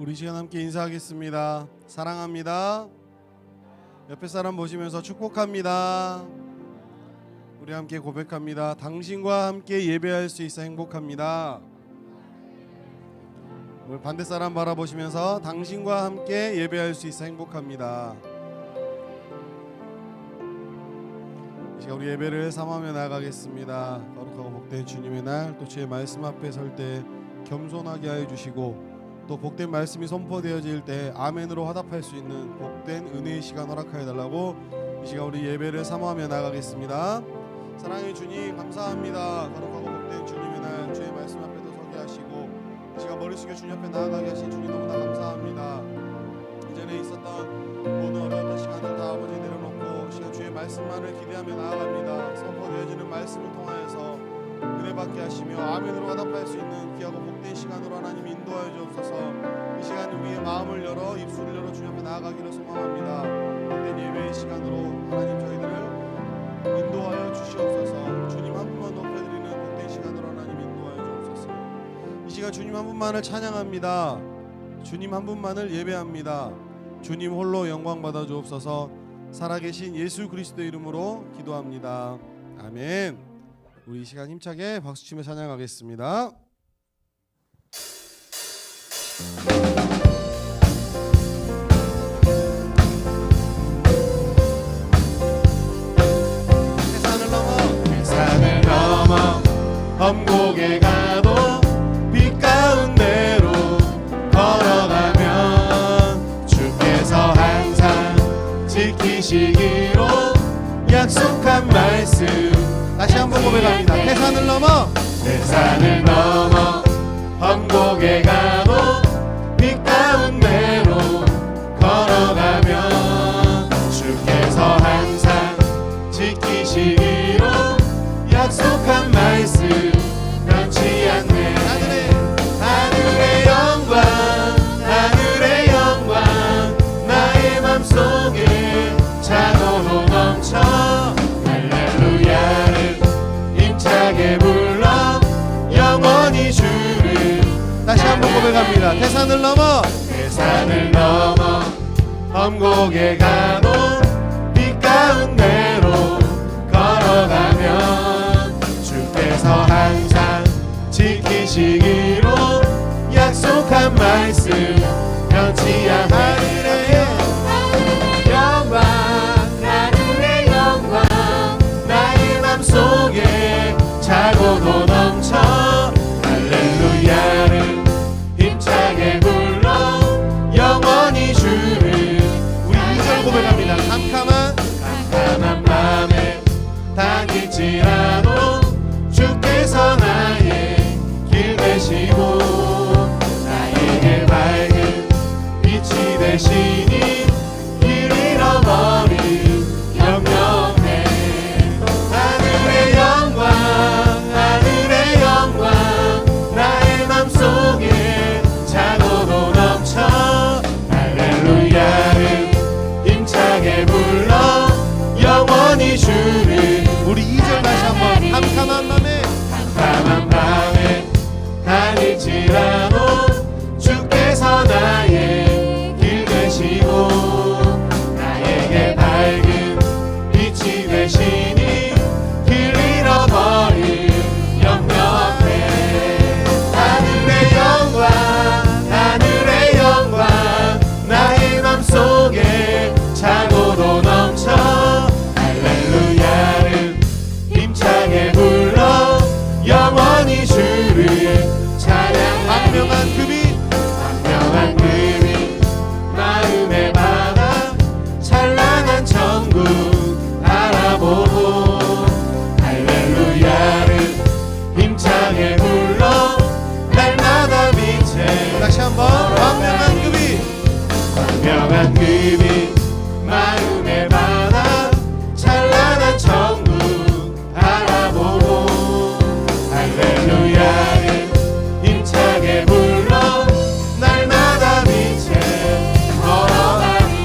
우리 시간 함께 인사하겠습니다. 사랑합니다. 옆에 사람 보시면서 축복합니다. 우리 함께 고백합니다. 당신과 함께 예배할 수 있어 행복합니다. 우리 반대 사람 바라보시면서 당신과 함께 예배할 수 있어 행복합니다. 이 시간 우리 예배를 삼하며 나아가겠습니다. 거룩하고 복된 주님의 날, 또 주의 말씀 앞에 설 때 겸손하게 하여 주시고, 또 복된 말씀이 선포되어질 때 아멘으로 화답할 수 있는 복된 은혜의 시간 허락하여 달라고 이 시간 우리 예배를 사모하며 나가겠습니다. 사랑의 주님 감사합니다. 거룩하고 복된 주님의 날, 주의 말씀 앞에도 서게 하시고 이 시간 머리 숙여 주님 앞에 나아가게 하신 주님 너무나 감사합니다. 이전에 있었던 모든 어려웠던 시간을 다 아버지 내려놓고 시간 주의 말씀만을 기대하며 나아갑니다. 선포되어지는 말씀을 통하여서 은혜 받게 하시며 아멘으로 화답할 수 있는 귀하고 복된 시간으로 하나님 인도하여 주옵소서. 이 시간 우리의 마음을 열어 입술을 열어 주님 앞에 나아가기를 소망합니다. 복된 예배의 시간으로 하나님 저희들을 인도하여 주시옵소서. 주님 한 분만 높여드리는 복된 시간으로 하나님 인도하여 주옵소서. 이 시간 주님 한 분만을 찬양합니다. 주님 한 분만을 예배합니다. 주님 홀로 영광 받아 주옵소서. 살아계신 예수 그리스도의 이름으로 기도합니다. 아멘. 우리 이 시간 힘차게 박수치며 찬양하겠습니다. 산을 넘어 엄곡에 가도 빛 가운데로 걸어가면 주께서 항상 지키시기로 약속한 말씀. 다시 한번 고백합니다. 태산을 넘어 태산을 넘어 엄곡에 가도 빛 가운데로 걸어가면 주께서 항상 지키시기로 약속한 말씀 변치 않네. 하늘의 영광 하늘의 영광 나의 맘속에 찬호로 넘쳐 할렐루야를 힘차게 불러 영원히 주를. 다시 한번 고백합니다. 태산을 넘어 태산을 넘어 엄곡에 가도 빛 가운데로 걸어가면 주께서 항상 지키시기로 약속한 말씀 변치 않네. 영광 하늘의 영광 나의 맘속에 차고도 넘쳐 할렐루야를 힘차게 불러 영원히 주를. 우리 2절 고백합니다. 캄캄한 밤에 다닐지라도 주께서 나의 길 되시고 나에게 밝은 빛이 되시니 길 잃어버린 영영해. 하늘의 영광 하늘의 영광 나의 맘속에 차고도 넘쳐 할렐루야를 힘차게 불러 영원히 주를. 우리 2절 다시 한번. 캄캄한 밤에 다닐지라도 주께서 나의 길 되시고 나에게 밝은 빛이 되시니 길 잃어버린 영영해. 하늘의 영광 하늘의 영광 나의 맘속에 차고도 넘쳐 할렐루야를 힘차게 불러 영원히 주를 찬양. 광명한 그 빛 광명한 그 빛 마음의 바다 찬란한 천국 알아보고 할렐루야를 힘차게 불러 날마다 빛에. 다시 한번. 광명한 그 빛 광명한 그 빛 마음의 바다 찬란한 천국 알아보고 할렐루야를 힘차게 불러 날마다 빛에 걸어가니.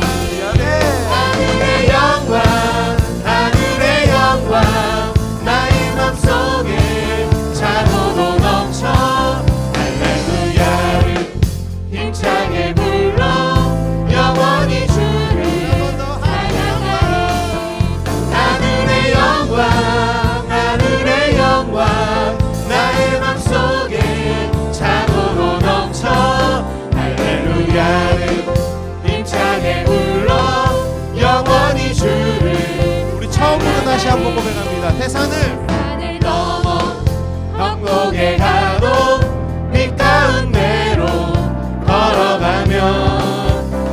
하늘의 영광 하늘의 영광 나의 맘속에 차고도 넘쳐 할렐루야를 힘차게 자 태산을 산을 넘어 천국에 가도 빛 가운데로 걸어가면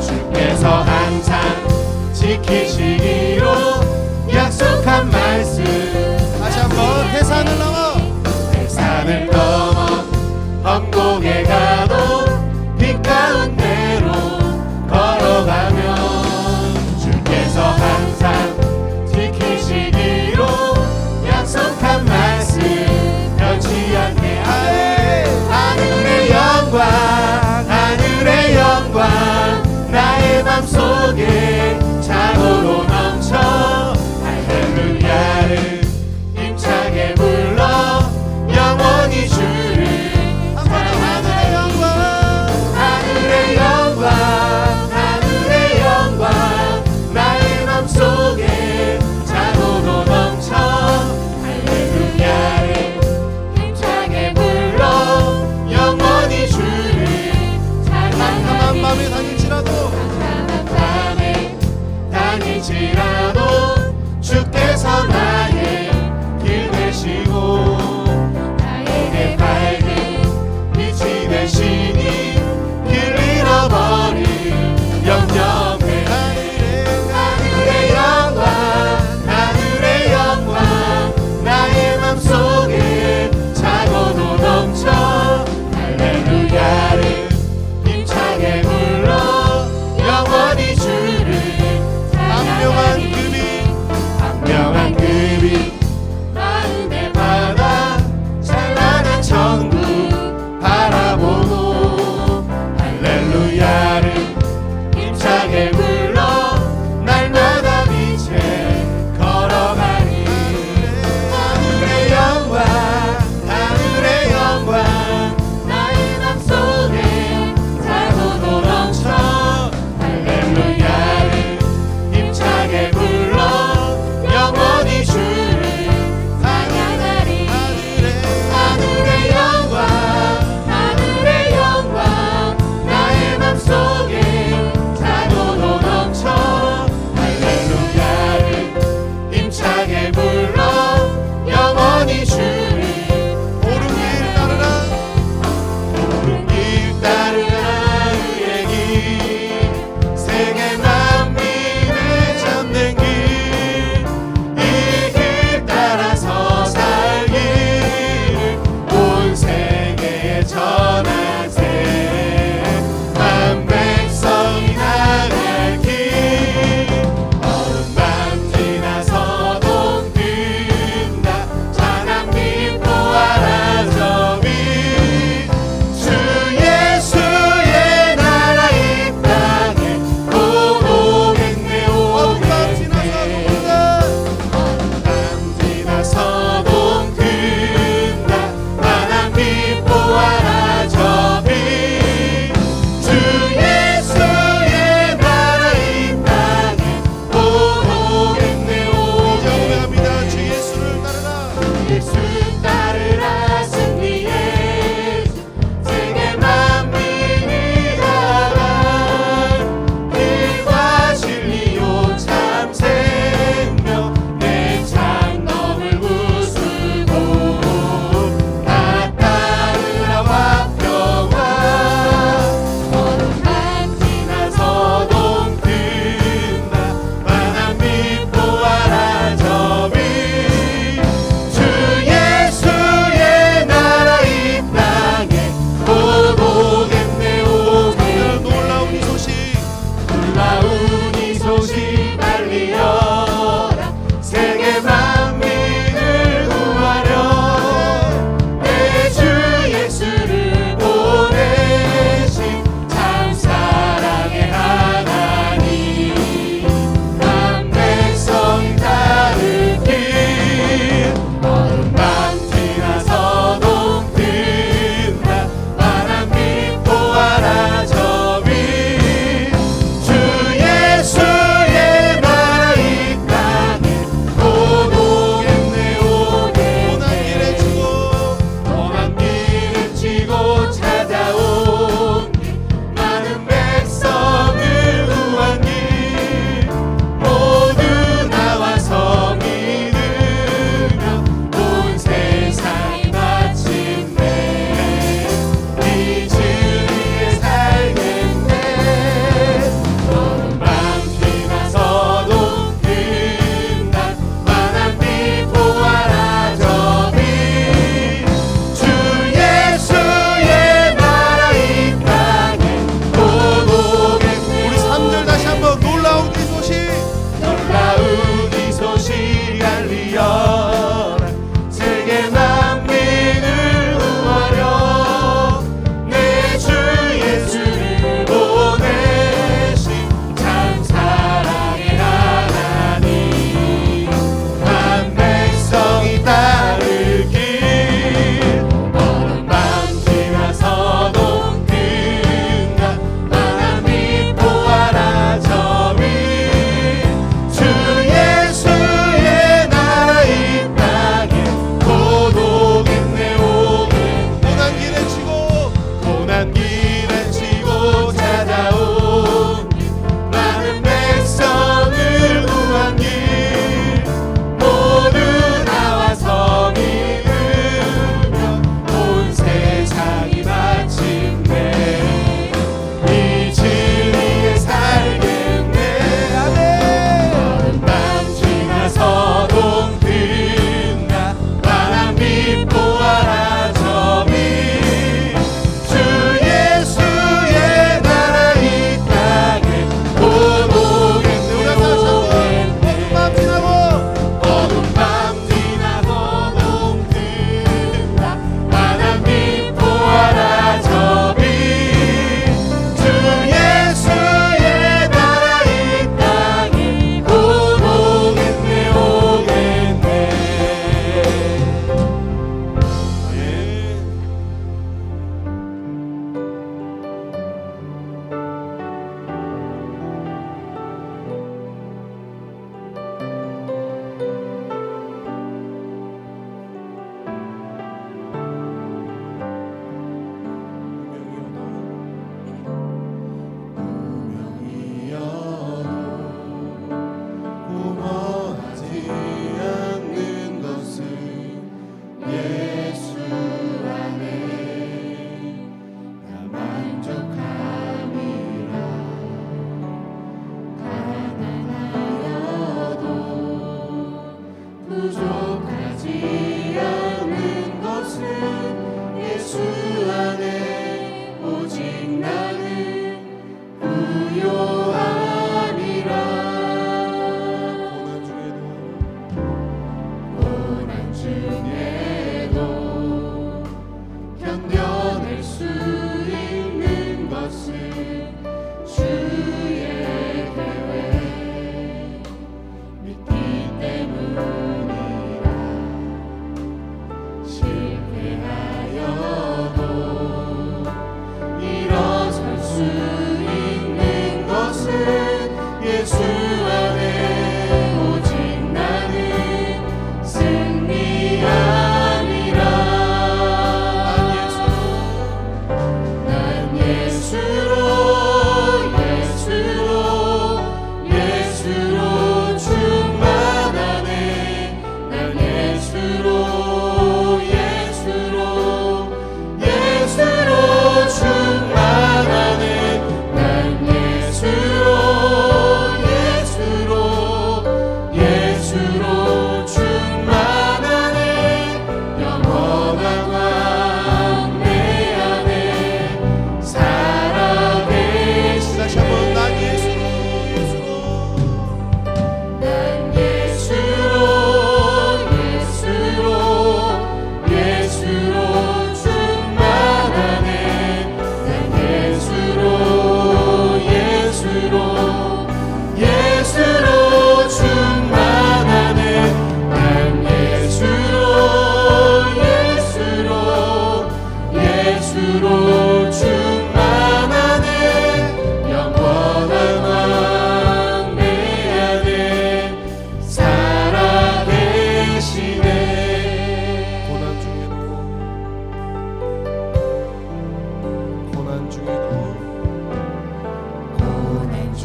주께서 항상 지키시기로 약속한 말씀. 다시 한번 태산을 넘어 산을 넘어 천국에 가도 빛 가운데로 걸어가면 주께서 항상 지키시기로 약속한 말씀 변치 않게 하늘의 영광 하늘의 영광 나의 맘속에 자고로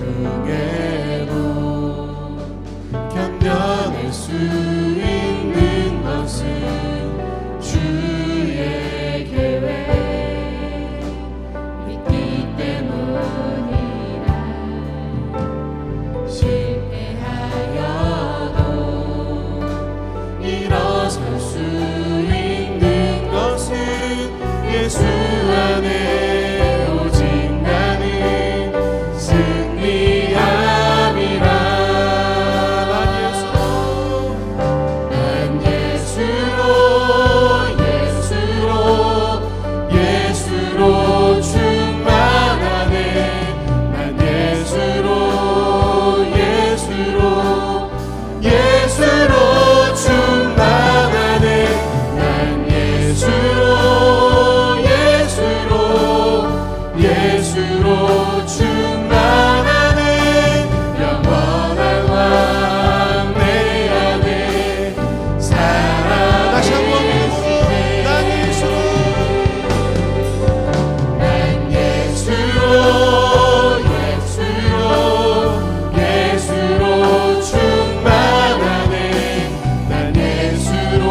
중에도 견뎌낼 수 있는 것은 주의 계획 믿기 때문이라. 실패하여도 일어설 수 있는 것은 예수 안에 오직 나는 승리함이라. 난 예수로 충만하네. 난 예수로 충만하네. 난 예수로 충만하네. 영원한 왕 내 안에 살아. 다시 한번 믿음으로 난 예수로 충만하네. 난 예수로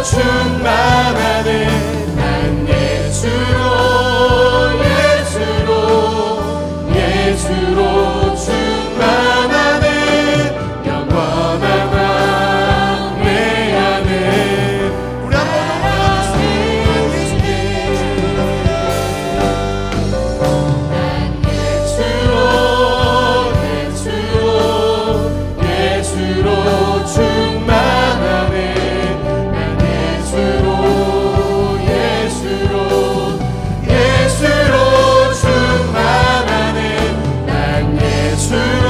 충만하네. 난 예수로 충만하네. 영원한 왕 내 안에. 우리 한번 예수로 충만하네. 난 예수로 충만하네. 난 예수로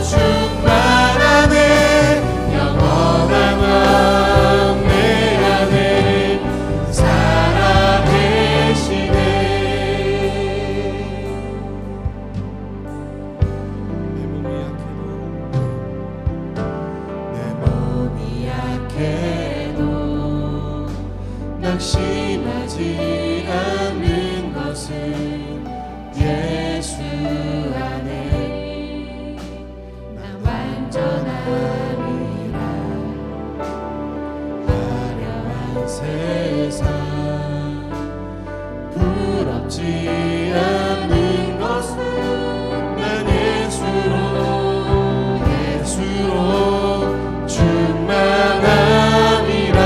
충만하네. 영원한 왕 내 안에 살아계시네. 내 몸이 약해도 낙심하지 않는 것은 예수 안에 난 완전함이라. 화려한 세상 부럽지 않는 것은 난 예수로 충만함이라.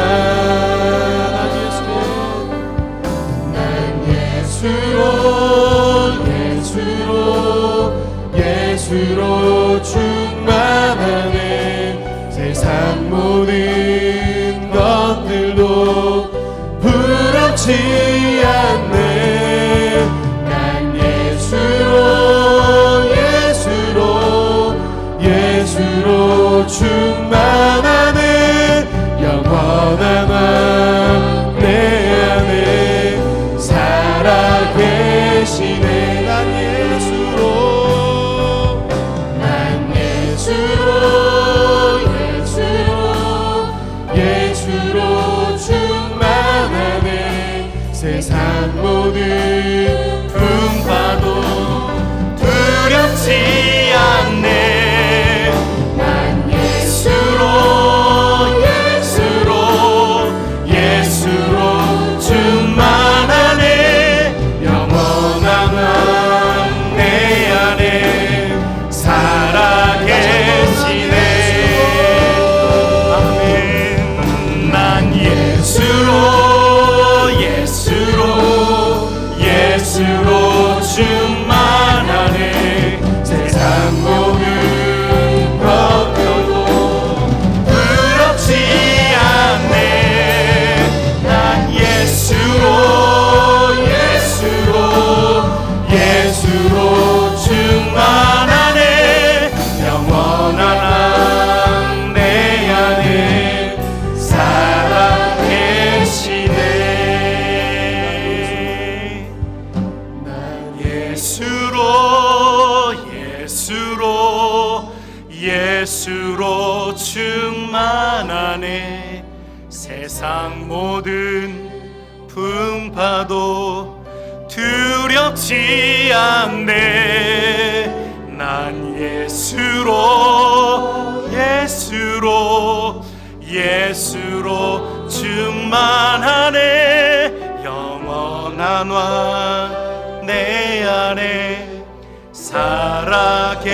난 예수로 충만하네. 세상 모든 것들도 부럽지 않네. 난 예수로 충만하네. 영원한 왕 내 안에 살아계시네. 난 예수로 충만하네. 세상 세상 모든 풍파도 두렵지 않네. 난 예수로 충만하네. 영원한 왕 내 안에 살아계시네.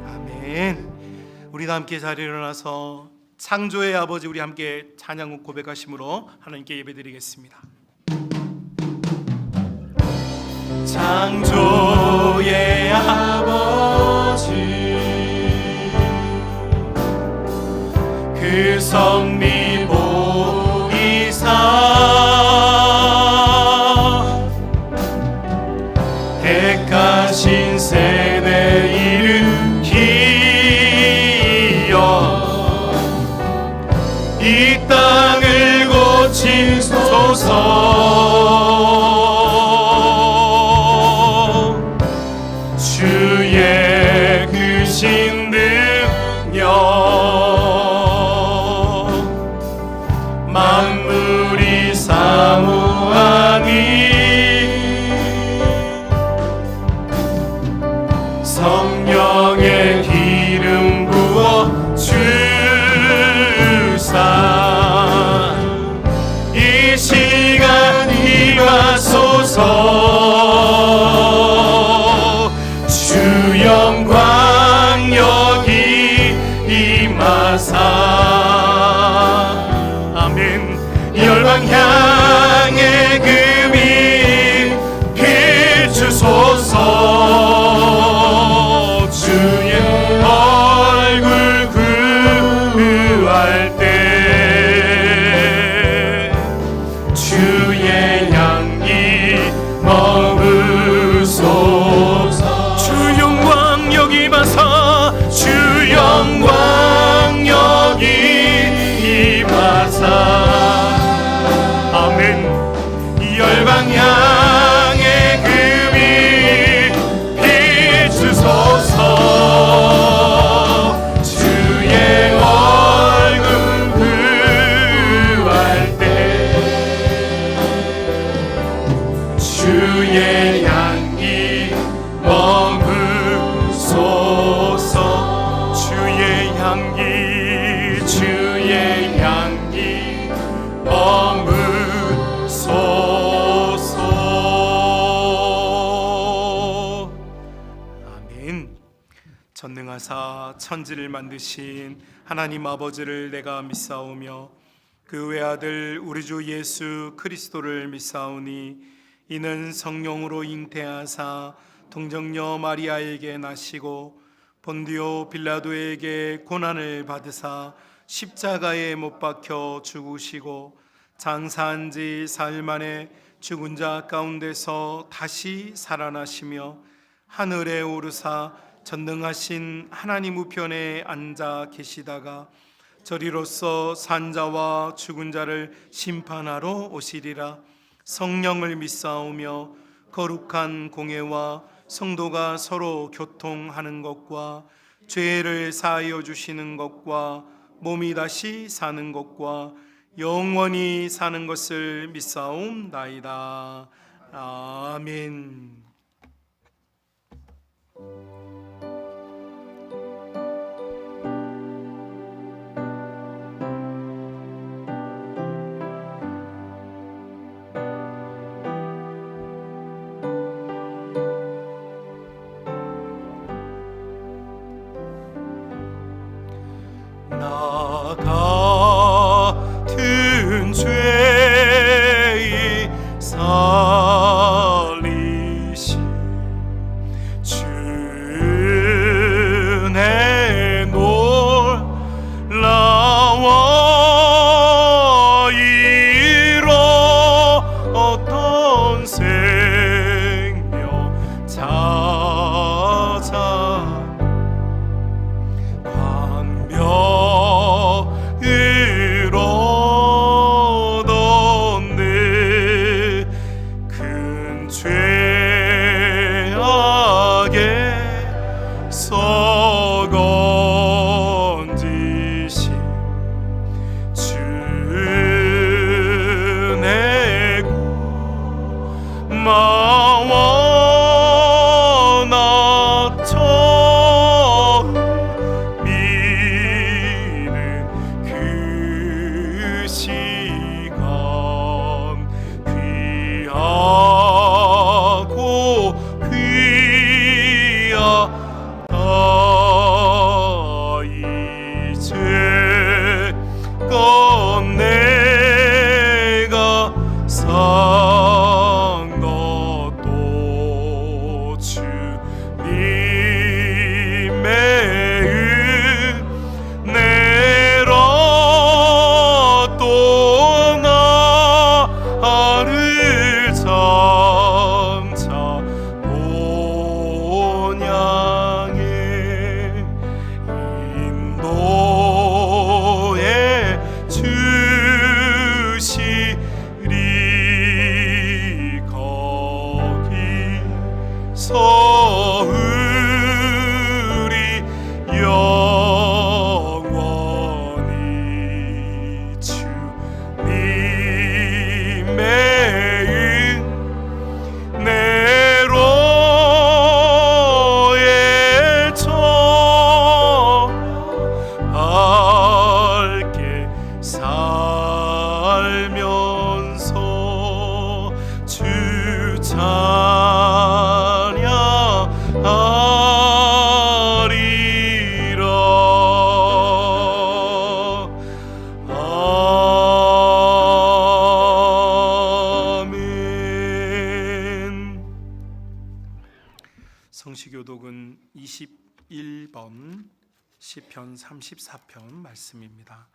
아멘. 우리도 함께 자리에 일어나서 창조의 아버지 우리 함께 찬양 고백하심으로 하나님께 예배드리겠습니다. 창조의 아버지 그 섭리 보이사 택하신 세대 일으키어 이 땅을 고치소서. 주의 크신 능력 만물이 사모하니 성령의 기름 부어 주사 이 시간 임하소서. 주 영광 여기 임하사. 아멘. 열방 향해 금이 비추소서. 주의 얼굴 구할 때 주의 향기 머무소서. 주 영광 여기 임하사. 주 영광 여기 임하사. 아멘. 열방 향해 금이 비추소서. 주의 얼굴 구할 때 주의 향기 머무소서. 주의 향기 머무소서. 아멘. 전능하사 천지를 만드신 하나님 아버지를 내가 믿사오며 그 외아들 우리 주 예수 그리스도를 믿사오니 이는 성령으로 잉태하사 동정녀 마리아에게 나시고 본디오 빌라도에게 고난을 받으사 십자가에 못 박혀 죽으시고 장사한 지 사흘 만에 죽은 자 가운데서 다시 살아나시며 하늘에 오르사 전능하신 하나님 우편에 앉아 계시다가 저리로서 산자와 죽은 자를 심판하러 오시리라. 성령을 믿사오며 거룩한 공회와 성도가 서로 교통하는 것과 죄를 사하여 주시는 것과 몸이 다시 사는 것과 영원히 사는 것을 믿사옵나이다. 아멘. 나 같은 죄의 살리신 주의 놀라워 이뤘던 생명 찾아 죄것 내가 산 것도 주님의 은혜라. 또 나를 장차 본향에 인도해 주시리. 거기서 우리 영원히 주님의 은혜로의 저 밝게 살면서 주 찬양하리라. 아멘. 성시교독은 21번 시편 34편 말씀입니다.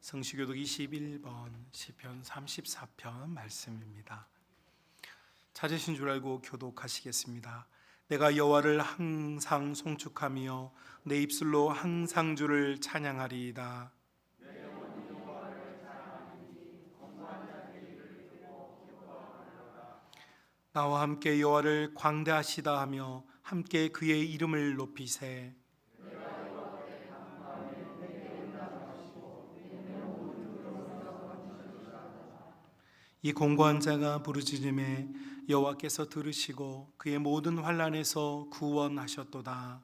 성시교독 21번 시편 34편 말씀입니다. 찾으신 줄 알고 교독하시겠습니다. 내가 여호와를 항상 송축하며 내 입술로 항상 주를 찬양하리이다. 나와 함께 여호와를 광대하시다 하며 함께 그의 이름을 높이세. 이 공고한 자가 부르짖음에 여호와께서 들으시고 그의 모든 환난에서 구원하셨도다.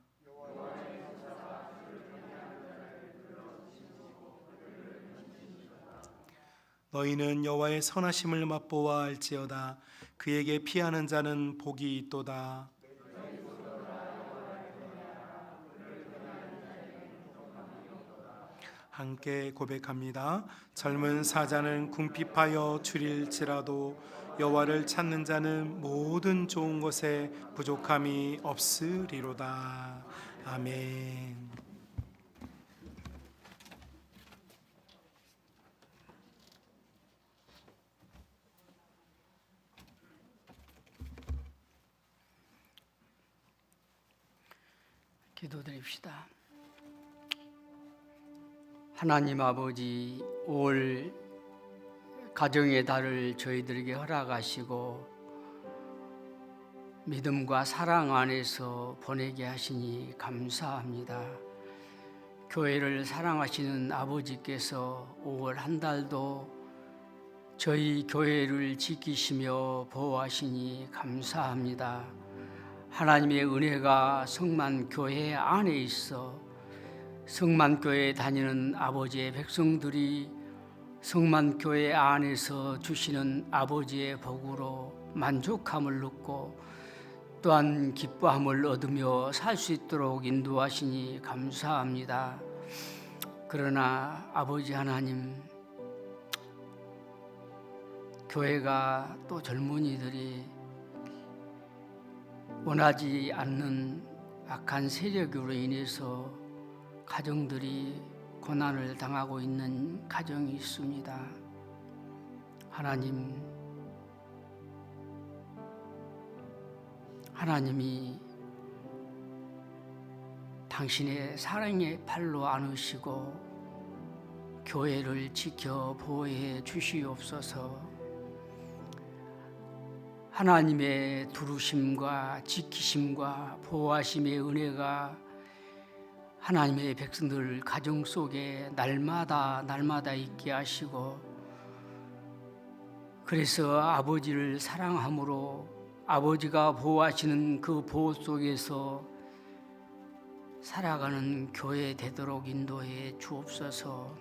너희는 여호와의 선하심을 맛보아 알지어다. 그에게 피하는 자는 복이 있도다. 함께 고백합니다. 젊은 사자는 궁핍하여 줄일지라도 여호와를 찾는 자는 모든 좋은 것에 부족함이 없으리로다. 아멘. 기도드립시다. 하나님 아버지, 올 가정의 달을 저희들에게 허락하시고 믿음과 사랑 안에서 보내게 하시니 감사합니다. 교회를 사랑하시는 아버지께서 5월 한 달도 저희 교회를 지키시며 보호하시니 감사합니다. 하나님의 은혜가 성만교회 안에 있어 성만교회에 다니는 아버지의 백성들이 성만교회 안에서 주시는 아버지의 복으로 만족함을 얻고 또한 기뻐함을 얻으며 살 수 있도록 인도하시니 감사합니다. 그러나 아버지 하나님, 교회가 또 젊은이들이 원하지 않는 악한 세력으로 인해서 가정들이 고난을 당하고 있는 가정이 있습니다. 하나님이 당신의 사랑의 팔로 안으시고 교회를 지켜 보호해 주시옵소서. 하나님의 두루심과 지키심과 보호하심의 은혜가 하나님의 백성들 가정 속에 날마다 있게 하시고, 그래서 아버지를 사랑함으로 아버지가 보호하시는 그 보호 속에서 살아가는 교회 되도록 인도해 주옵소서.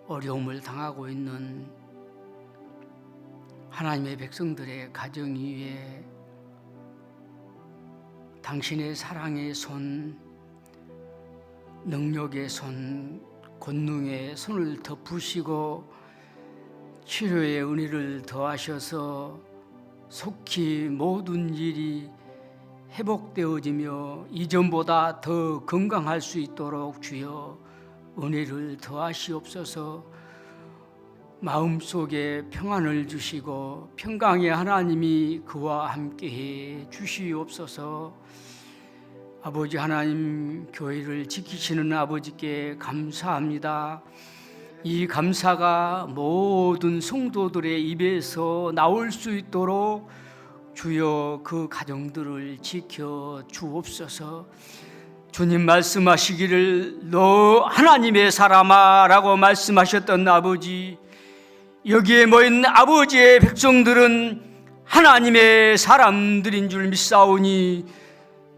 어려움을 당하고 있는 하나님의 백성들의 가정 위에 당신의 사랑의 손, 능력의 손, 권능의 손을 덮으시고 치료의 은혜를 더하셔서 속히 모든 일이 회복되어지며 이전보다 더 건강할 수 있도록 주여 은혜를 더하시옵소서. 마음속에 평안을 주시고 평강의 하나님이 그와 함께해 주시옵소서. 아버지 하나님, 교회를 지키시는 아버지께 감사합니다. 이 감사가 모든 성도들의 입에서 나올 수 있도록 주여 그 가정들을 지켜 주옵소서. 주님 말씀하시기를 너 하나님의 사람아 라고 말씀하셨던 아버지, 여기에 모인 아버지의 백성들은 하나님의 사람들인 줄 믿사오니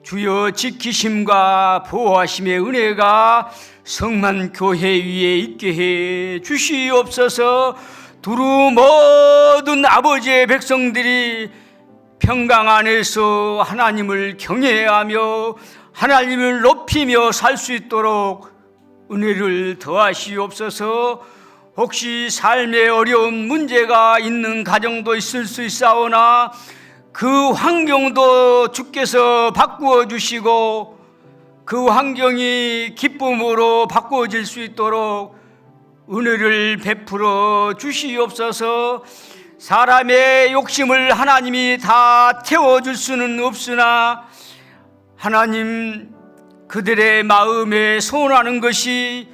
주여 지키심과 보호하심의 은혜가 성만 교회 위에 있게 해 주시옵소서. 두루 모든 아버지의 백성들이 평강 안에서 하나님을 경외하며 하나님을 높이며 살 수 있도록 은혜를 더하시옵소서. 혹시 삶에 어려운 문제가 있는 가정도 있을 수 있사오나 그 환경도 주께서 바꾸어 주시고 그 환경이 기쁨으로 바꾸어질 수 있도록 은혜를 베풀어 주시옵소서. 사람의 욕심을 하나님이 다 채워줄 수는 없으나 하나님, 그들의 마음에 소원하는 것이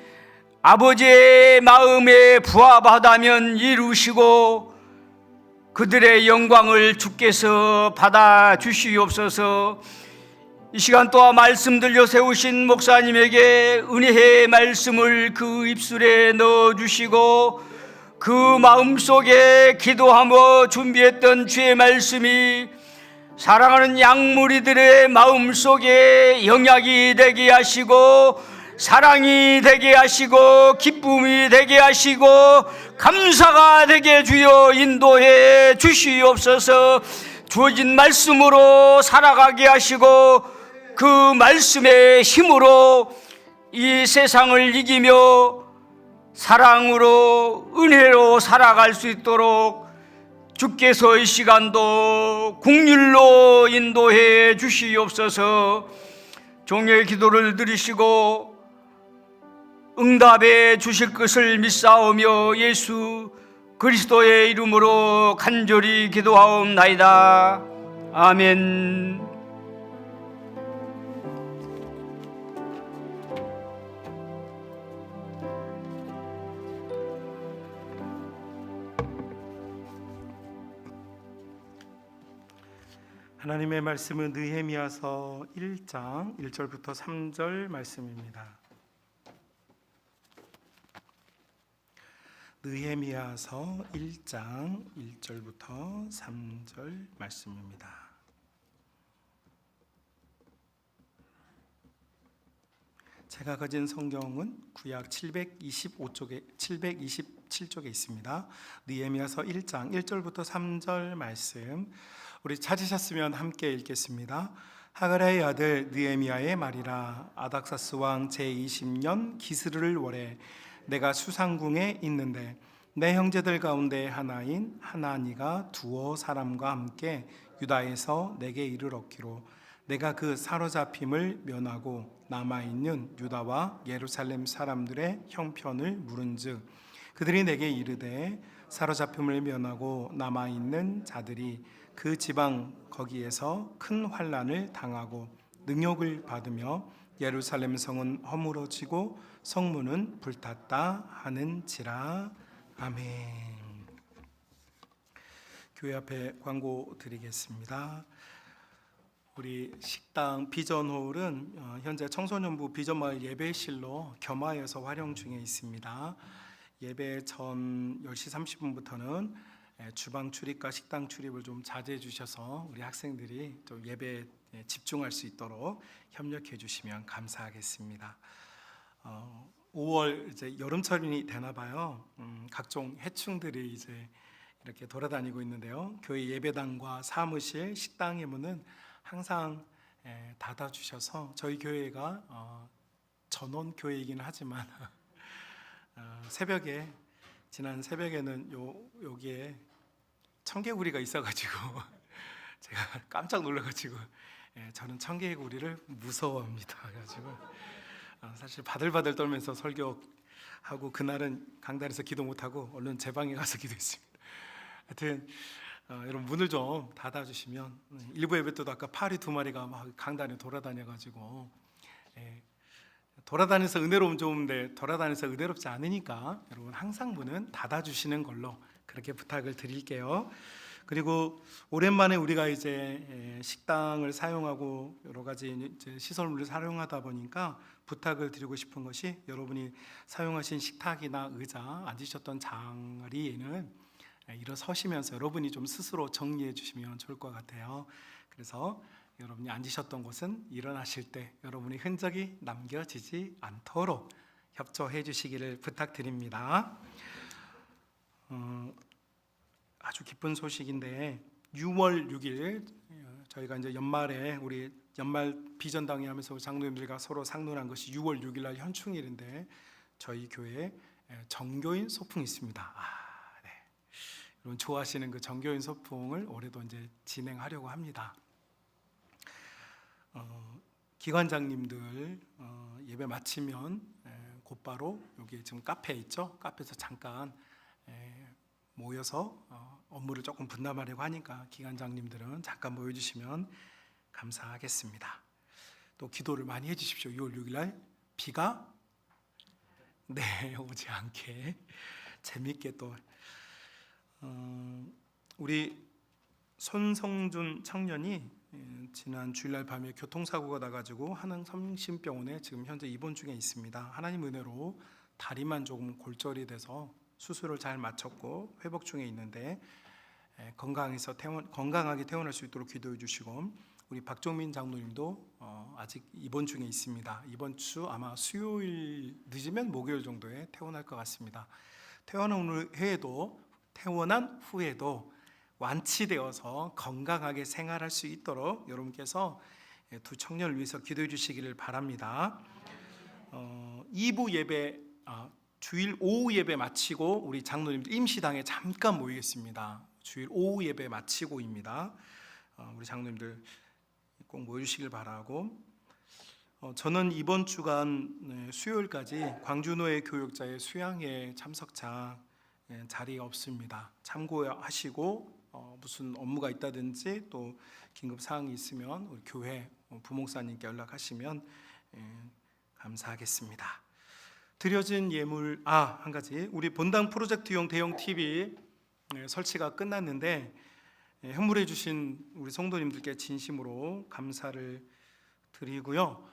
아버지의 마음에 부합하다면 이루시고 그들의 영광을 주께서 받아 주시옵소서. 이 시간 또한 말씀 들려 세우신 목사님에게 은혜의 말씀을 그 입술에 넣어주시고 그 마음속에 기도하며 준비했던 주의 말씀이 사랑하는 양무리들의 마음속에 영약이 되게 하시고 사랑이 되게 하시고 기쁨이 되게 하시고 감사가 되게 주여 인도해 주시옵소서. 주어진 말씀으로 살아가게 하시고 그 말씀의 힘으로 이 세상을 이기며 사랑으로 은혜로 살아갈 수 있도록 주께서 이 시간도 긍휼로 인도해 주시옵소서. 종의 기도를 들으시고 응답해 주실 것을 믿사오며 예수 그리스도의 이름으로 간절히 기도하옵나이다. 아멘. 하나님의 말씀은 느헤미야서 1장 1절부터 3절 말씀입니다. 느헤미야서 1장 1절부터 3절 말씀입니다. 제가 가진 성경은 구약 727쪽에 있습니다. 느헤미야서 1장 1절부터 3절 말씀, 우리 찾으셨으면 함께 읽겠습니다. 하가랴의 아들 느헤미야의 말이라. 아닥사스 왕 제20년 기스르를 월에 내가 수상궁에 있는데 내 형제들 가운데 하나인 하나니가 두어 사람과 함께 유다에서 내게 이르렀기로 내가 그 사로잡힘을 면하고 남아있는 유다와 예루살렘 사람들의 형편을 물은즉 그들이 내게 이르되 사로잡힘을 면하고 남아있는 자들이 그 지방 거기에서 큰 환난을 당하고 능욕을 받으며 예루살렘 성은 허물어지고 성문은 불탔다 하는지라. 아멘. 교회 앞에 광고 드리겠습니다. 우리 식당 비전홀은 현재 청소년부 비전마을 예배실로 겸하여서 활용 중에 있습니다. 예배 전 10시 30분부터는 주방 출입과 식당 출입을 좀 자제해 주셔서 우리 학생들이 좀 예배에 집중할 수 있도록 협력해 주시면 감사하겠습니다. 5월 이제 여름철이 되나 봐요. 각종 해충들이 이제 이렇게 돌아다니고 있는데요. 교회 예배당과 사무실, 식당의 문은 항상 닫아 주셔서 저희 교회가 전원 교회이긴 하지만 지난 새벽에는 여기에 청개구리가 있어가지고 제가 깜짝 놀라가지고 저는 청개구리를 무서워합니다. 그래가지고 사실 바들바들 떨면서 설교하고 그날은 강단에서 기도 못하고 얼른 제 방에 가서 기도했습니다. 하여튼 여러분 문을 좀 닫아주시면 일부 예배 때도 아까 파리 2마리가 막 강단에 돌아다녀가지고 돌아다니면서 은혜로우면 좋은데 돌아다니면서 은혜롭지 않으니까 여러분 항상 문은 닫아주시는 걸로 그렇게 부탁을 드릴게요. 그리고 오랜만에 우리가 이제 식당을 사용하고 여러 가지 이제 시설물을 사용하다 보니까 부탁을 드리고 싶은 것이 여러분이 사용하신 식탁이나 의자, 앉으셨던 자리에는 일어서시면서 여러분이 좀 스스로 정리해 주시면 좋을 것 같아요. 그래서 여러분이 앉으셨던 곳은 일어나실 때 여러분의 흔적이 남겨지지 않도록 협조해 주시기를 부탁드립니다. 아주 기쁜 소식인데 6월 6일 저희가 이제 연말에 우리 연말 비전당회 하면서 장로님들과 서로 상논한 것이 6월 6일 날 현충일인데 저희 교회에 정교인 소풍이 있습니다. 네. 여러분 좋아하시는 그 정교인 소풍을 올해도 이제 진행하려고 합니다. 기관장님들 예배 마치면 곧바로 여기 지금 카페 있죠? 카페에서 잠깐 모여서 업무를 조금 분담하려고 하니까 기관장님들은 잠깐 모여주시면 감사하겠습니다. 또 기도를 많이 해주십시오. 6월 6일 날 비가 오지 않게 재밌게 또 우리 손성준 청년이 지난 주일날 밤에 교통사고가 나가지고 한양성심병원에 지금 현재 입원 중에 있습니다. 하나님 은혜로 다리만 조금 골절이 돼서 수술을 잘 마쳤고 회복 중에 있는데 건강하게 퇴원할 수 있도록 기도해 주시고 우리 박종민 장로님도 아직 입원 중에 있습니다. 이번 주 아마 수요일 늦으면 목요일 정도에 퇴원할 것 같습니다. 퇴원한 후에도 완치되어서 건강하게 생활할 수 있도록 여러분께서 두 청년을 위해서 기도해 주시기를 바랍니다. 2부 예배 주일 오후 예배 마치고 우리 장로님들 임시당에 잠깐 모이겠습니다. 주일 오후 예배 마치고입니다. 우리 장로님들 꼭 모여주시길 바라고 저는 이번 주간 수요일까지 광주노예 교육자의 수양회 참석차 자리가 없습니다. 참고하시고 무슨 업무가 있다든지 또 긴급 사항이 있으면 우리 교회 부목사님께 연락하시면 감사하겠습니다. 드려진 예물 한 가지 우리 본당 프로젝트용 대형 TV 설치가 끝났는데 현물해 주신 우리 성도님들께 진심으로 감사를 드리고요.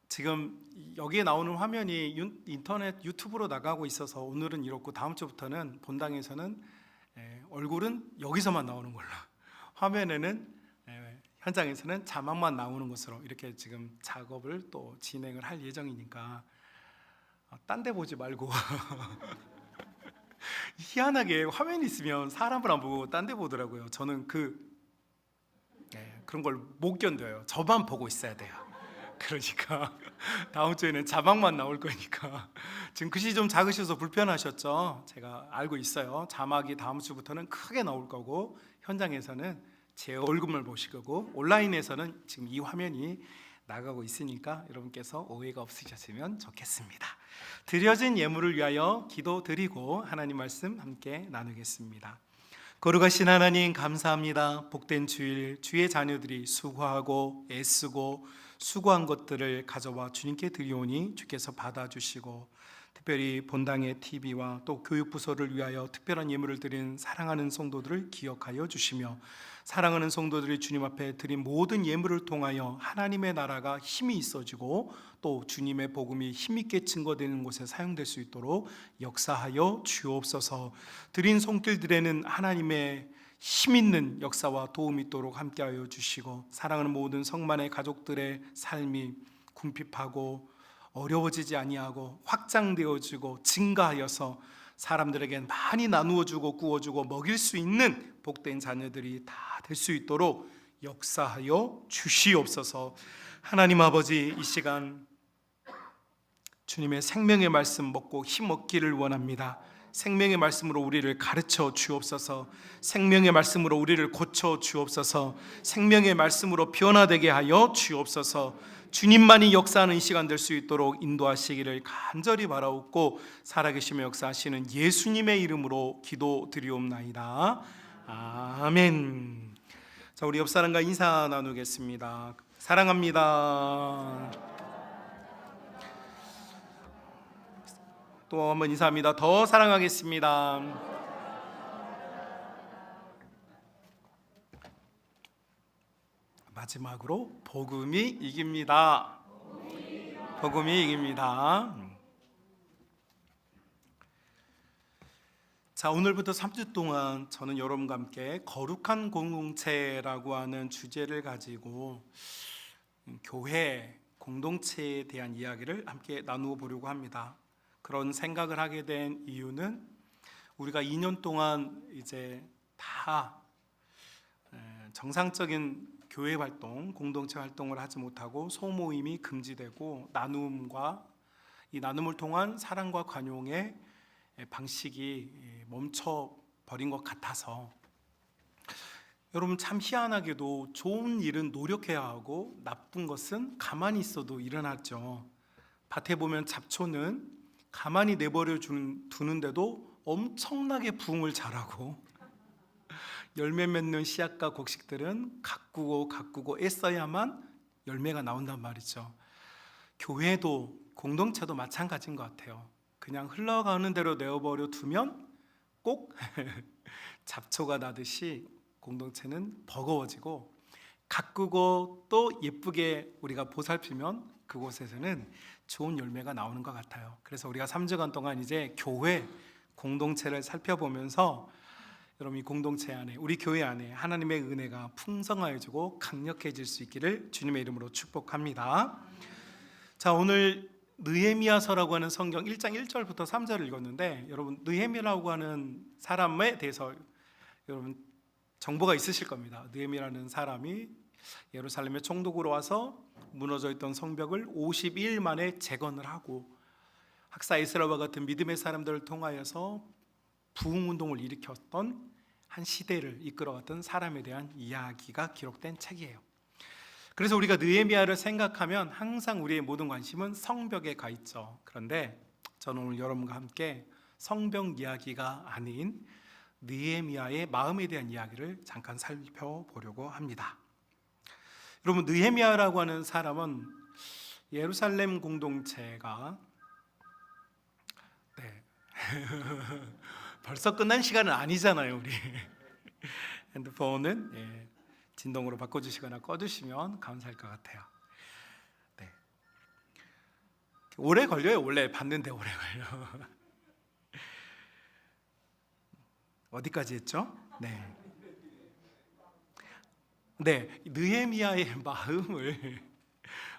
지금 여기에 나오는 화면이 인터넷 유튜브로 나가고 있어서 오늘은 이렇고 다음 주부터는 본당에서는 얼굴은 여기서만 나오는 걸로 화면에는 현장에서는 자막만 나오는 것으로 이렇게 지금 작업을 또 진행을 할 예정이니까 딴 데 보지 말고 희한하게 화면이 있으면 사람을 안 보고 딴 데 보더라고요. 저는 그런 걸 못 견뎌요. 저만 보고 있어야 돼요. 그러니까 다음 주에는 자막만 나올 거니까 지금 글씨 좀 작으셔서 불편하셨죠? 제가 알고 있어요. 자막이 다음 주부터는 크게 나올 거고 현장에서는 제 얼굴만 보실 거고 온라인에서는 지금 이 화면이 나가고 있으니까 여러분께서 오해가 없으셨으면 좋겠습니다. 드려진 예물을 위하여 기도드리고 하나님 말씀 함께 나누겠습니다. 거룩하신 하나님 감사합니다. 복된 주일 주의 자녀들이 수고하고 애쓰고 수고한 것들을 가져와 주님께 드리오니 주께서 받아주시고 특별히 본당의 TV와 또 교육부서를 위하여 특별한 예물을 드린 사랑하는 성도들을 기억하여 주시며 사랑하는 성도들이 주님 앞에 드린 모든 예물을 통하여 하나님의 나라가 힘이 있어지고 또 주님의 복음이 힘있게 증거되는 곳에 사용될 수 있도록 역사하여 주옵소서. 드린 손길들에는 하나님의 힘있는 역사와 도움이 있도록 함께하여 주시고 사랑하는 모든 성만의 가족들의 삶이 궁핍하고 어려워지지 아니하고 확장되어지고 증가하여서 사람들에게 많이 나누어주고 구워주고 먹일 수 있는 복된 자녀들이 다 될 수 있도록 역사하여 주시옵소서. 하나님 아버지, 이 시간 주님의 생명의 말씀 먹고 힘 얻기를 원합니다. 생명의 말씀으로 우리를 가르쳐 주옵소서. 생명의 말씀으로 우리를 고쳐 주옵소서. 생명의 말씀으로 변화되게 하여 주옵소서. 주님만이 역사하는 이 시간 될 수 있도록 인도하시기를 간절히 바라옵고 살아계시며 역사하시는 예수님의 이름으로 기도드리옵나이다. 아멘. 자, 우리 옆 사람과 인사 나누겠습니다. 사랑합니다. 또 한번 인사합니다. 더 사랑하겠습니다. 마지막으로 복음이 이깁니다. 복음이 이깁니다. 자, 오늘부터 3주 동안 저는 여러분과 함께 거룩한 공동체라고 하는 주제를 가지고 교회 공동체에 대한 이야기를 함께 나누어 보려고 합니다. 그런 생각을 하게 된 이유는 우리가 2년 동안 이제 다 정상적인 교회 활동, 공동체 활동을 하지 못하고 소모임이 금지되고 나눔과 이 나눔을 통한 사랑과 관용의 방식이 멈춰 버린 것 같아서, 여러분 참 희한하게도 좋은 일은 노력해야 하고 나쁜 것은 가만히 있어도 일어나죠. 밭에 보면 잡초는 가만히 내버려 두는데도 엄청나게 부흥을 잘하고, 열매 맺는 씨앗과 곡식들은 가꾸고 애써야만 열매가 나온단 말이죠. 교회도 공동체도 마찬가지인 것 같아요. 그냥 흘러가는 대로 내어버려 두면 꼭 잡초가 나듯이 공동체는 버거워지고, 가꾸고 또 예쁘게 우리가 보살피면 그곳에서는 좋은 열매가 나오는 것 같아요. 그래서 우리가 3주간 동안 이제 교회 공동체를 살펴보면서 여러분, 이 공동체 안에, 우리 교회 안에 하나님의 은혜가 풍성하여지고 강력해질 수 있기를 주님의 이름으로 축복합니다. 자, 오늘 느헤미야서라고 하는 성경 1장 1절부터 3절을 읽었는데, 여러분 느헤미야라고 하는 사람에 대해서 여러분 정보가 있으실 겁니다. 느헤미야라는 사람이 예루살렘의 총독으로 와서 무너져 있던 성벽을 52일 만에 재건을 하고, 학사 에스라와 같은 믿음의 사람들을 통하여서 부흥운동을 일으켰던 한 시대를 이끌어갔던 사람에 대한 이야기가 기록된 책이에요. 그래서 우리가 느헤미야를 생각하면 항상 우리의 모든 관심은 성벽에 가 있죠. 그런데 저는 오늘 여러분과 함께 성벽 이야기가 아닌 느헤미야의 마음에 대한 이야기를 잠깐 살펴보려고 합니다. 여러분, 느헤미야라고 하는 사람은 예루살렘 공동체가 벌써 끝난 시간은 아니잖아요. 우리 핸드폰은 진동으로 바꿔주시거나 꺼주시면 감사할 것 같아요. 네. 오래 걸려요. 원래 받는데 오래 걸려. 어디까지 했죠? 네, 느헤미야의 마음을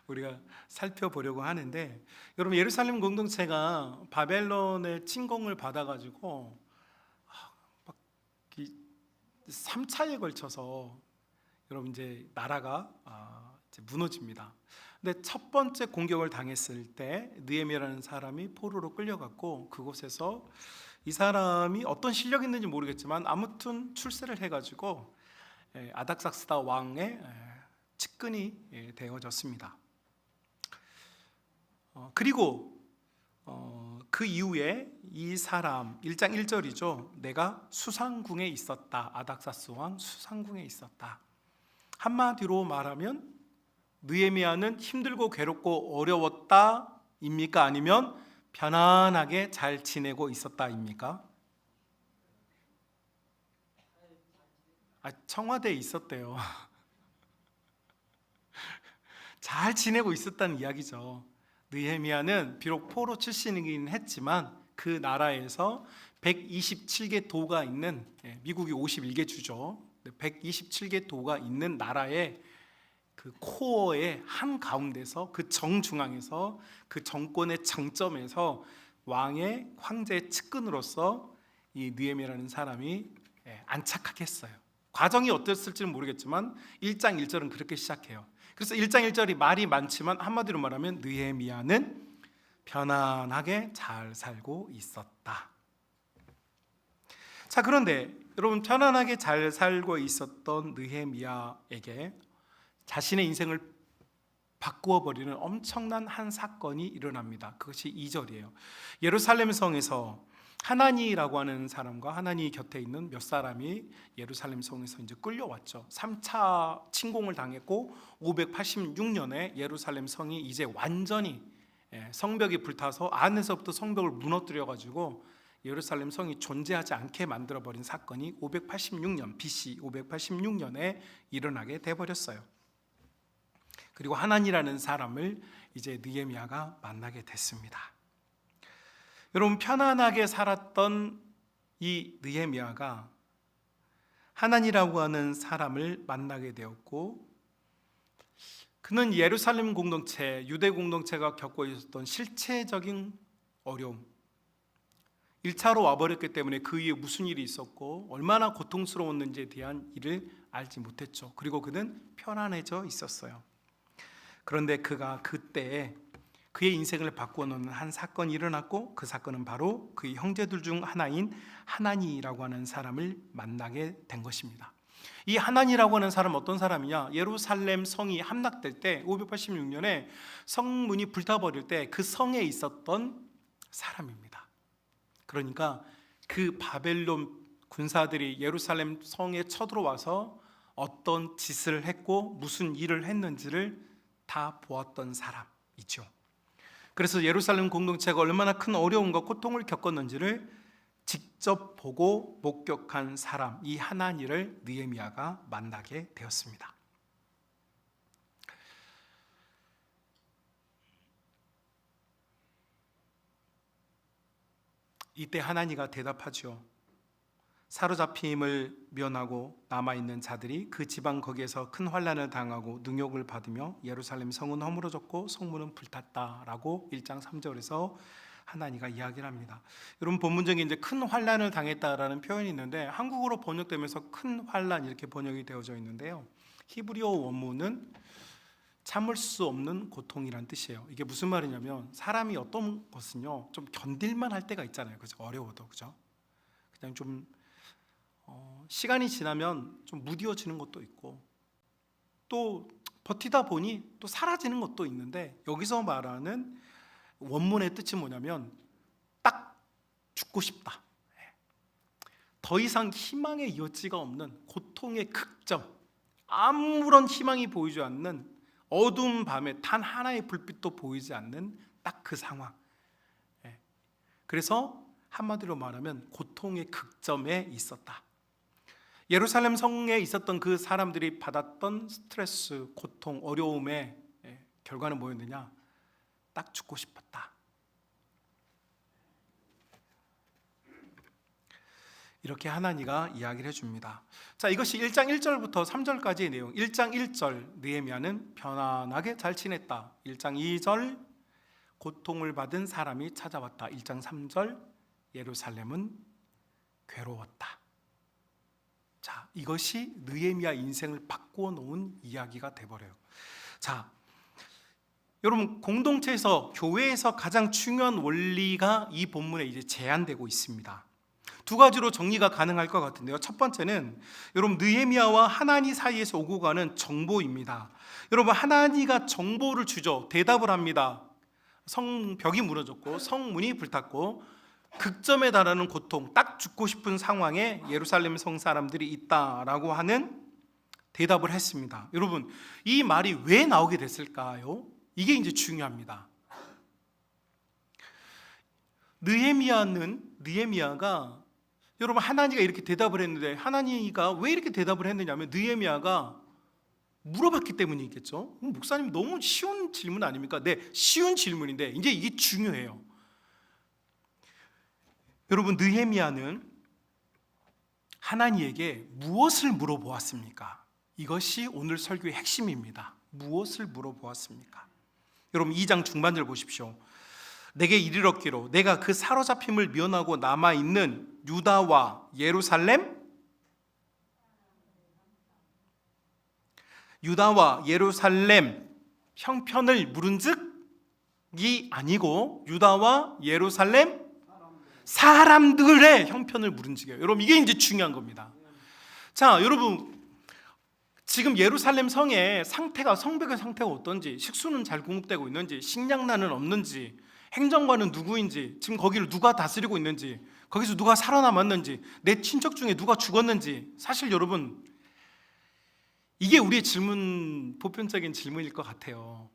우리가 살펴보려고 하는데, 여러분 예루살렘 공동체가 바벨론의 침공을 받아가지고 3차에 걸쳐서 여러분 이제 나라가 이제 무너집니다. 근데 첫 번째 공격을 당했을 때 느헤미야라는 사람이 포로로 끌려갔고, 그곳에서 이 사람이 어떤 실력이 있는지 모르겠지만 아무튼 출세를 해가지고 아닥삭스다 왕의 측근이 되어졌습니다. 그리고 그 이후에 이 사람 1장 1절이죠. 내가 수상궁에 있었다. 아닥사스 왕 수상궁에 있었다. 한마디로 말하면 느헤미야는 힘들고 괴롭고 어려웠다 입니까? 아니면 편안하게 잘 지내고 있었다 입니까? 청와대에 있었대요. 잘 지내고 있었다는 이야기죠. 느헤미야는 비록 포로 출신이긴 했지만 그 나라에서 127개 도가 있는, 미국이 51개 주죠. 127개 도가 있는 나라의 그 코어의 한 가운데서, 그 정중앙에서, 그 정권의 정점에서 왕의 황제의 측근으로서 이 느헤미야라는 사람이 안착하게 했어요. 과정이 어땠을지는 모르겠지만 1장 1절은 그렇게 시작해요. 그래서 1장 1절이 말이 많지만 한마디로 말하면 느헤미야는 편안하게 잘 살고 있었다. 자, 그런데 여러분, 편안하게 잘 살고 있었던 느헤미야에게 자신의 인생을 바꾸어 버리는 엄청난 한 사건이 일어납니다. 그것이 2절이에요. 예루살렘 성에서 하나니라고 하는 사람과 하나니 곁에 있는 몇 사람이 예루살렘 성에서 이제 끌려왔죠. 3차 침공을 당했고 586년에 예루살렘 성이 이제 완전히 성벽이 불타서 안에서부터 성벽을 무너뜨려 가지고 예루살렘 성이 존재하지 않게 만들어 버린 사건이 586년 BC 586년에 일어나게 돼 버렸어요. 그리고 하나니라는 사람을 이제 느헤미야가 만나게 됐습니다. 여러분, 편안하게 살았던 이 느헤미야가 하나니라고 하는 사람을 만나게 되었고, 그는 예루살렘 공동체, 유대 공동체가 겪고 있었던 실체적인 어려움, 1차로 와버렸기 때문에 그 이후에 무슨 일이 있었고 얼마나 고통스러웠는지에 대한 일을 알지 못했죠. 그리고 그는 편안해져 있었어요. 그런데 그가 그때 그의 인생을 바꾸어 놓는 한 사건이 일어났고, 그 사건은 바로 그의 형제들 중 하나인 하나니라고 하는 사람을 만나게 된 것입니다. 이 하나니라고 하는 사람은 어떤 사람이냐? 예루살렘 성이 함락될 때 586년에 성문이 불타버릴 때 그 성에 있었던 사람입니다. 그러니까 그 바벨론 군사들이 예루살렘 성에 쳐들어와서 어떤 짓을 했고 무슨 일을 했는지를 다 보았던 사람이죠. 그래서 예루살렘 공동체가 얼마나 큰 어려움과 고통을 겪었는지를 직접 보고 목격한 사람, 이 하나니를 느헤미야가 만나게 되었습니다. 이때 하나니가 대답하죠. 사로잡힘을 면하고 남아있는 자들이 그 지방 거기에서 큰 환난을 당하고 능욕을 받으며 예루살렘 성은 허물어졌고 성문은 불탔다라고 1장 3절에서 하나니가 이야기를 합니다. 여러분, 본문적인 이제 큰 환난을 당했다라는 표현이 있는데 한국어로 번역되면서 큰 환난 이렇게 번역이 되어져 있는데요. 히브리어 원문은 참을 수 없는 고통이란 뜻이에요. 이게 무슨 말이냐면 사람이 어떤 것은요 좀 견딜만 할 때가 있잖아요. 그죠? 어려워도, 그죠? 그냥 좀 시간이 지나면 좀 무디어지는 것도 있고 또 버티다 보니 또 사라지는 것도 있는데, 여기서 말하는 원문의 뜻이 뭐냐면 딱 죽고 싶다, 더 이상 희망의 여지가 없는 고통의 극점, 아무런 희망이 보이지 않는 어두운 밤에 단 하나의 불빛도 보이지 않는 딱 그 상황. 그래서 한마디로 말하면 고통의 극점에 있었다. 예루살렘 성에 있었던 그 사람들이 받았던 스트레스, 고통, 어려움의 결과는 뭐였느냐? 딱 죽고 싶었다. 이렇게 하나니가 이야기를 해줍니다. 자, 이것이 1장 1절부터 3절까지의 내용. 1장 1절, 느헤미야는 편안하게 잘 지냈다. 1장 2절, 고통을 받은 사람이 찾아왔다. 1장 3절, 예루살렘은 괴로웠다. 자, 이것이 느헤미야 인생을 바꾸어 놓은 이야기가 돼버려요. 자, 여러분, 공동체에서, 교회에서 가장 중요한 원리가 이 본문에 이제 제안되고 있습니다. 두 가지로 정리가 가능할 것 같은데요. 첫 번째는 여러분, 느헤미야와 하나니 사이에서 오고 가는 정보입니다. 여러분, 하나니가 정보를 주죠. 대답을 합니다. 성벽이 무너졌고 성문이 불탔고 극점에 달하는 고통, 딱 죽고 싶은 상황에 예루살렘 성 사람들이 있다라고 하는 대답을 했습니다. 여러분, 이 말이 왜 나오게 됐을까요? 이게 이제 중요합니다. 느헤미야가 여러분, 하나니가 이렇게 대답을 했는데 하나니가 왜 이렇게 대답을 했느냐면 느헤미야가 물어봤기 때문이겠죠. 목사님, 너무 쉬운 질문 아닙니까? 네, 쉬운 질문인데 이제 이게 중요해요. 여러분, 느헤미야는 하나니에게 무엇을 물어보았습니까? 이것이 오늘 설교의 핵심입니다. 무엇을 물어보았습니까? 여러분, 2장 중반절 보십시오. 내게 이르렀기로 내가 그 사로잡힘을 면하고 남아있는 유다와 예루살렘 유다와 예루살렘 형편을 물은즉이 아니고 유다와 예루살렘 사람들의 형편을 물은즉이에요. 여러분 이게 이제 중요한 겁니다. 자, 여러분 지금 예루살렘 성의 상태가, 성벽의 상태가 어떤지, 식수는 잘 공급되고 있는지, 식량난은 없는지, 행정관은 누구인지, 지금 거기를 누가 다스리고 있는지, 거기서 누가 살아남았는지, 내 친척 중에 누가 죽었는지, 사실 여러분 이게 우리의 질문, 보편적인 질문일 것 같아요.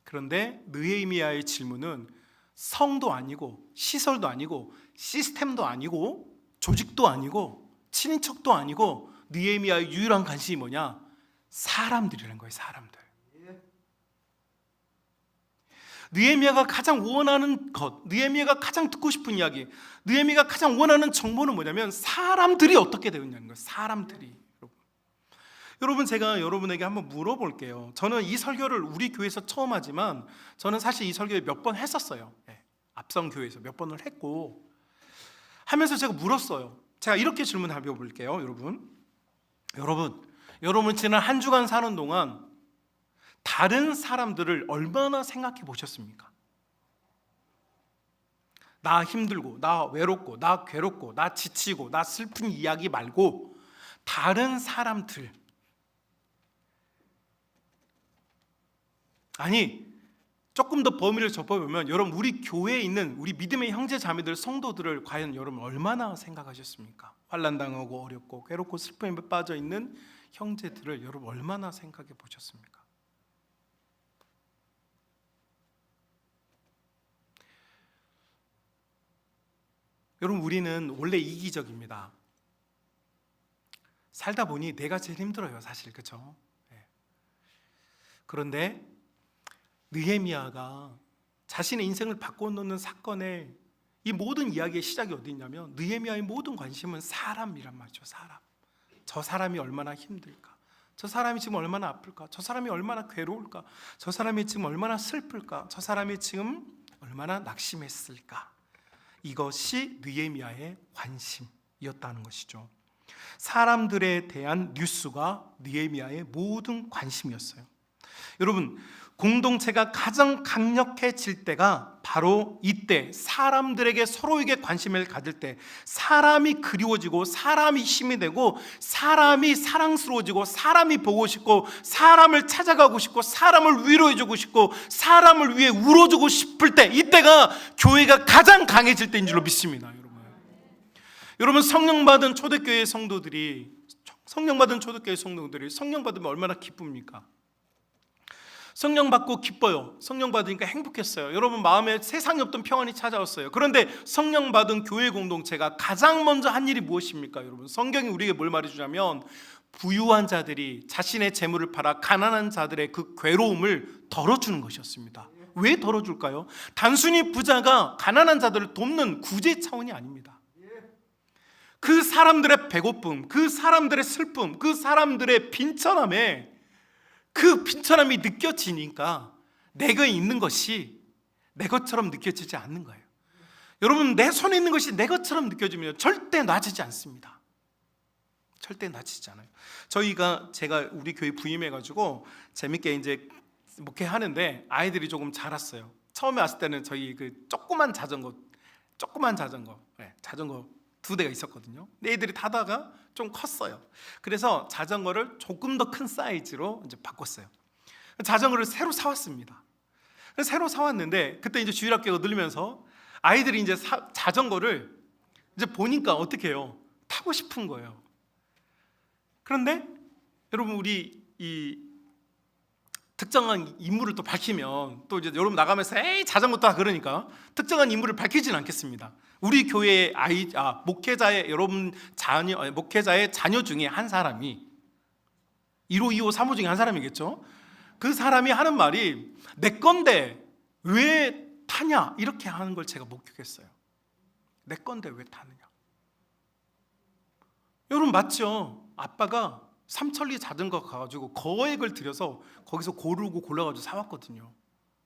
그런데 느헤미야의 질문은 성도 아니고 시설도 아니고 시스템도 아니고 조직도 아니고 친인척도 아니고 느헤미야의 유일한 관심이 뭐냐? 사람들이라는 거예요. 사람들. 느헤미야가 가장 원하는 것, 느헤미야가 가장 듣고 싶은 이야기, 느헤미야가 가장 원하는 정보는 뭐냐면 사람들이 어떻게 되었냐는 거예요. 사람들이. 여러분 제가 여러분에게 한번 물어볼게요. 저는 이 설교를 우리 교회에서 처음 하지만 저는 사실 이 설교를 몇 번 했었어요. 앞선 교회에서 몇 번을 했고 하면서 제가 물었어요. 제가 이렇게 질문해 볼게요. 여러분 지난 한 주간 사는 동안 다른 사람들을 얼마나 생각해 보셨습니까? 나 힘들고, 나 외롭고, 나 괴롭고, 나 지치고, 나 슬픈 이야기 말고 다른 사람들, 아니 조금 더 범위를 좁혀보면 여러분 우리 교회에 있는 우리 믿음의 형제 자매들, 성도들을 과연 여러분 얼마나 생각하셨습니까? 환난당하고 어렵고 괴롭고 슬픔에 빠져 있는 형제들을 여러분 얼마나 생각해 보셨습니까? 여러분 우리는 원래 이기적입니다. 살다 보니 내가 제일 힘들어요, 사실. 그렇죠? 그런데 느헤미야가 자신의 인생을 바꿔놓는 사건의 이 모든 이야기의 시작이 어디 있냐면 느헤미야의 모든 관심은 사람이란 말이죠. 사람. 저 사람이 얼마나 힘들까? 저 사람이 지금 얼마나 아플까? 저 사람이 얼마나 괴로울까? 저 사람이 지금 얼마나 슬플까? 저 사람이 지금 얼마나 낙심했을까? 이것이 느헤미야의 관심이었다는 것이죠. 사람들에 대한 뉴스가 느헤미야의 모든 관심이었어요. 여러분 공동체가 가장 강력해질 때가 바로 이때, 사람들에게 서로에게 관심을 가질 때, 사람이 그리워지고 사람이 힘이 되고 사람이 사랑스러워지고 사람이 보고 싶고 사람을 찾아가고 싶고 사람을 위로해주고 싶고 사람을 위해 울어주고 싶을 때, 이때가 교회가 가장 강해질 때인 줄로 믿습니다. 여러분 성령 받은 초대교회 성도들이 성령 받으면 얼마나 기쁩니까? 성령 받고 기뻐요. 성령 받으니까 행복했어요. 여러분 마음에 세상에 없던 평안이 찾아왔어요. 그런데 성령 받은 교회 공동체가 가장 먼저 한 일이 무엇입니까? 여러분 성경이 우리에게 뭘 말해주냐면 부유한 자들이 자신의 재물을 팔아 가난한 자들의 그 괴로움을 덜어주는 것이었습니다. 왜 덜어줄까요? 단순히 부자가 가난한 자들을 돕는 구제 차원이 아닙니다. 그 사람들의 배고픔, 그 사람들의 슬픔, 그 사람들의 빈천함에 그 빈천함이 느껴지니까 내가 있는 것이 내 것처럼 느껴지지 않는 거예요. 여러분 내 손에 있는 것이 내 것처럼 느껴지면 절대 놔지지 않습니다. 절대 놔지지 않아요. 제가 우리 교회 부임해가지고 재밌게 이제 목회하는데 아이들이 조금 자랐어요. 처음에 왔을 때는 저희 그 조그만 자전거 자전거 2대가 있었거든요. 근데 애들이 타다가 좀 컸어요. 그래서 자전거를 조금 더 큰 사이즈로 이제 바꿨어요. 자전거를 새로 사왔습니다. 새로 사왔는데 그때 이제 주일학교가 늘면서 아이들이 이제 자전거를 이제 보니까 어떻게 해요? 타고 싶은 거예요. 그런데 여러분 우리 이 특정한 인물을 또 밝히면 또 이제 여러분 나가면서 에이 자전거 타 그러니까 특정한 인물을 밝히지는 않겠습니다. 우리 교회의 목회자의 목회자의 자녀 중에 한 사람이 1호, 2호, 3호 중에 한 사람이겠죠. 그 사람이 하는 말이 내 건데 왜 타냐 이렇게 하는 걸 제가 목격했어요. 내 건데 왜 타느냐. 여러분 맞죠? 아빠가 삼천리 자전거 가가지고 거액을 들여서 거기서 고르고 골라가지고 사왔거든요.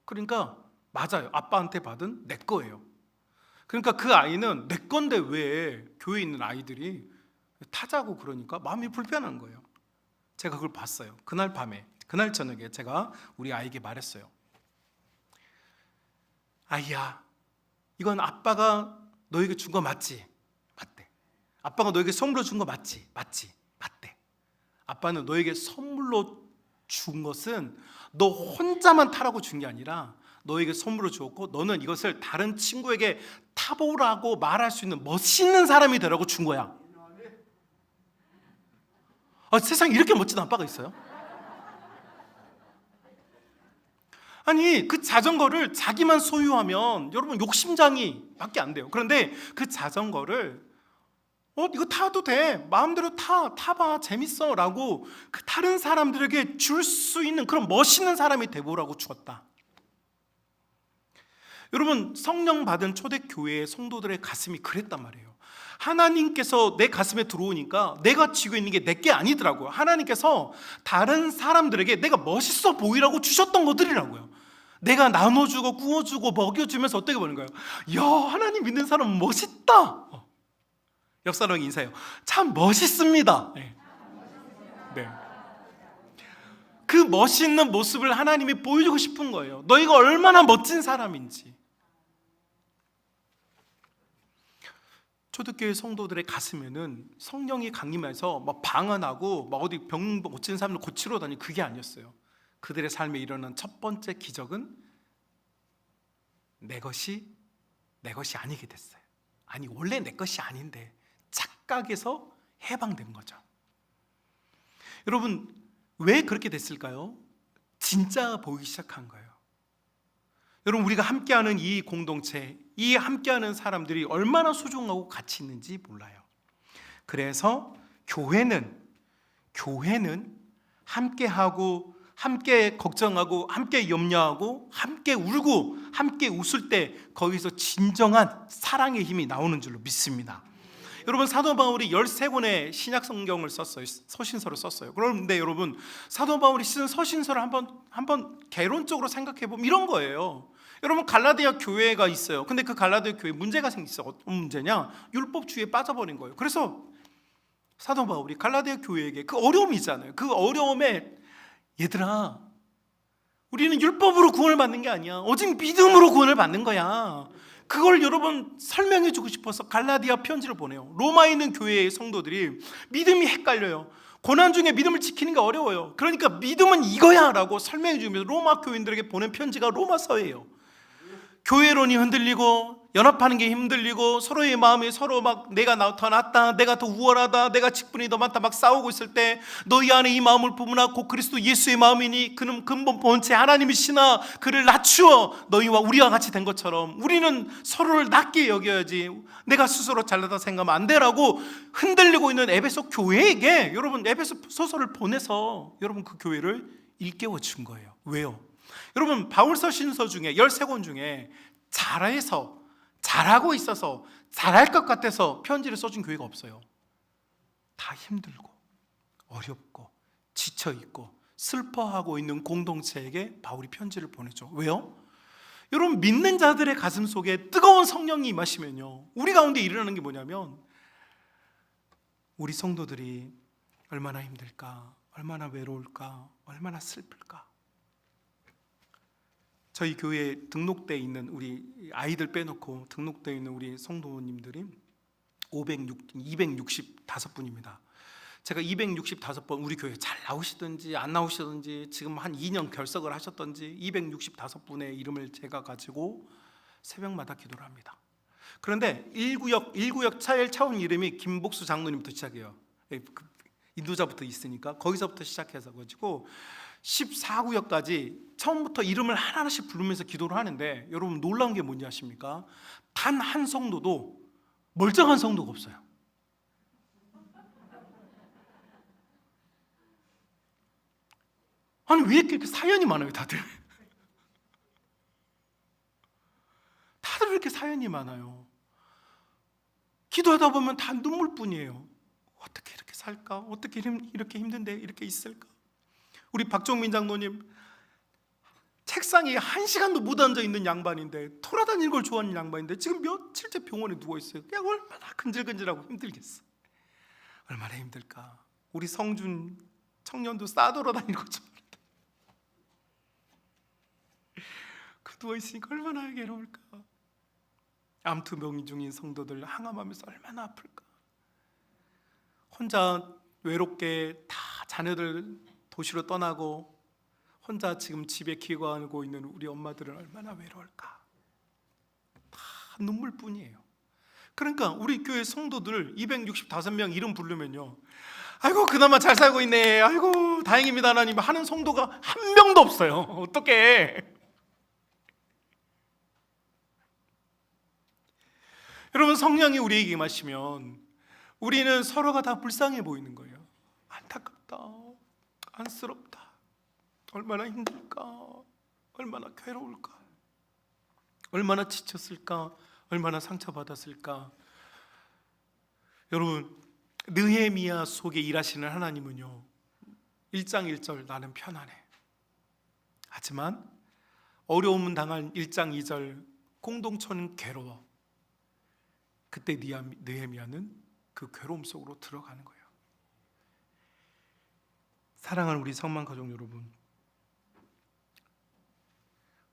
그러니까 맞아요. 아빠한테 받은 내 거예요. 그러니까 그 아이는 내 건데 왜 교회에 있는 아이들이 타자고 그러니까 마음이 불편한 거예요. 제가 그걸 봤어요. 그날 밤에, 그날 저녁에 제가 우리 아이에게 말했어요. 아이야, 이건 아빠가 너에게 준 거 맞지? 맞대. 아빠가 너에게 선물로 준 거 맞지? 맞지? 맞대. 아빠는 너에게 선물로 준 것은 너 혼자만 타라고 준 게 아니라 너에게 선물로 주었고, 너는 이것을 다른 친구에게 타보라고 말할 수 있는 멋있는 사람이 되라고 준 거야. 세상에 이렇게 멋진 아빠가 있어요? 아니, 그 자전거를 자기만 소유하면 여러분 욕심장이 밖에 안 돼요. 그런데 그 자전거를 이거 타도 돼, 마음대로 타봐, 재밌어 라고 그 다른 사람들에게 줄 수 있는 그런 멋있는 사람이 되보라고 주었다. 여러분, 성령 받은 초대교회의 성도들의 가슴이 그랬단 말이에요. 하나님께서 내 가슴에 들어오니까 내가 쥐고 있는 게 내게 아니더라고요. 하나님께서 다른 사람들에게 내가 멋있어 보이라고 주셨던 것들이라고요. 내가 나눠주고 구워주고 먹여주면서 어떻게 보는 거예요? 야, 하나님 믿는 사람 멋있다. 옆 사람에게 인사해요. 참 멋있습니다. 네. 그 멋있는 모습을 하나님이 보여주고 싶은 거예요. 너희가 얼마나 멋진 사람인지. 초대교회 성도들의 가슴에는 성령이 강림해서 막 방언하고 막 어디 병 고치는 사람들 고치러 다니고 그게 아니었어요. 그들의 삶에 일어난 첫 번째 기적은 내 것이 아니게 됐어요. 아니, 원래 내 것이 아닌데 착각에서 해방된 거죠. 여러분, 왜 그렇게 됐을까요? 진짜 보이기 시작한 거예요. 여러분, 우리가 함께하는 이 공동체, 이 함께하는 사람들이 얼마나 소중하고 가치 있는지 몰라요. 그래서 교회는 함께하고, 함께 걱정하고, 함께 염려하고, 함께 울고, 함께 웃을 때 거기서 진정한 사랑의 힘이 나오는 줄로 믿습니다. 여러분, 사도 바울이 13권의 신약 성경을 썼어요. 서신서를 썼어요. 그런데 여러분, 사도 바울이 쓴 서신서를 한번 개론적으로 생각해 보면 이런 거예요. 여러분, 갈라디아 교회가 있어요. 근데 그 갈라디아 교회에 문제가 생겼어요. 어떤 문제냐? 율법주의에 빠져버린 거예요. 그래서 사도 바울이 갈라디아 교회에게 그 어려움이 있잖아요. 그 어려움에, 얘들아, 우리는 율법으로 구원을 받는 게 아니야. 오직 믿음으로 구원을 받는 거야. 그걸 여러분 설명해 주고 싶어서 갈라디아 편지를 보내요. 로마에 있는 교회의 성도들이 믿음이 헷갈려요. 고난 중에 믿음을 지키는 게 어려워요. 그러니까 믿음은 이거야 라고 설명해 주면서 로마 교인들에게 보낸 편지가 로마서예요. 교회론이 흔들리고 연합하는 게 힘들리고 서로의 마음이 서로 막 내가 더 낫다, 내가 더 우월하다, 내가 직분이 더 많다 막 싸우고 있을 때 너희 안에 이 마음을 품으나 곧 그리스도 예수의 마음이니 그는 근본 본체 하나님이시나 그를 낮추어 너희와 우리와 같이 된 것처럼 우리는 서로를 낮게 여겨야지 내가 스스로 잘나다 생각하면 안 되라고 흔들리고 있는 에베소 교회에게 여러분 에베소 소설을 보내서 여러분 그 교회를 일깨워 준 거예요. 왜요? 여러분, 바울서 신서 중에 13권 중에 잘하고 있어서 잘할 것 같아서 편지를 써준 교회가 없어요. 다 힘들고 어렵고 지쳐있고 슬퍼하고 있는 공동체에게 바울이 편지를 보내죠. 왜요? 여러분, 믿는 자들의 가슴 속에 뜨거운 성령이 임하시면요, 우리 가운데 일어나는 게 뭐냐면 우리 성도들이 얼마나 힘들까, 얼마나 외로울까, 얼마나 슬플까. 저희 교회에 등록되어 있는 우리 아이들 빼놓고 등록되어 있는 우리 성도님들이 265분입니다. 제가 265번 우리 교회 잘 나오시든지 안 나오시든지 지금 한 2년 결석을 하셨든지 265분의 이름을 제가 가지고 새벽마다 기도를 합니다. 그런데 1구역 차원 이름이 김복수 장로님부터 시작해요. 인도자부터 있으니까 거기서부터 시작해서 가지고 14구역까지 처음부터 이름을 하나하나씩 부르면서 기도를 하는데 여러분, 놀라운 게 뭔지 아십니까? 단 한 성도도 멀쩡한 성도가 없어요. 아니, 왜 이렇게 사연이 많아요, 다들? 다들 왜 이렇게 사연이 많아요? 기도하다 보면 다 눈물뿐이에요. 어떻게 이렇게 살까? 어떻게 이렇게 힘든데 이렇게 있을까? 우리 박종민 장로님, 책상에 1시간도 못 앉아있는 양반인데, 돌아다니는 걸 좋아하는 양반인데 지금 며칠째 병원에 누워있어요. 그냥 얼마나 근질근질하고 힘들겠어. 얼마나 힘들까. 우리 성준 청년도 싸돌아 다니고 그 누워있으니까 얼마나 괴로울까. 암투병 중인 성도들 항암하면서 얼마나 아플까. 혼자 외롭게 다 자녀들 도시로 떠나고 혼자 지금 집에 기거하고 있는 우리 엄마들은 얼마나 외로울까. 다 눈물뿐이에요. 그러니까 우리 교회 성도들 265명 이름 부르면요, 아이고 그나마 잘 살고 있네, 아이고 다행입니다 하나님 하는 성도가 한 명도 없어요. 어떡해. 여러분, 성령이 우리에게 임하시면 우리는 서로가 다 불쌍해 보이는 거예요. 안타깝다, 안쓰럽다, 얼마나 힘들까, 얼마나 괴로울까, 얼마나 지쳤을까, 얼마나 상처받았을까. 여러분, 느헤미야 속에 일하시는 하나님은요 1장 1절 나는 편안해. 하지만 어려움은 당한 1장 2절 공동체는 괴로워. 그때 느헤미야는 그 괴로움 속으로 들어가는 거예요. 사랑하는 우리 성만 가족 여러분,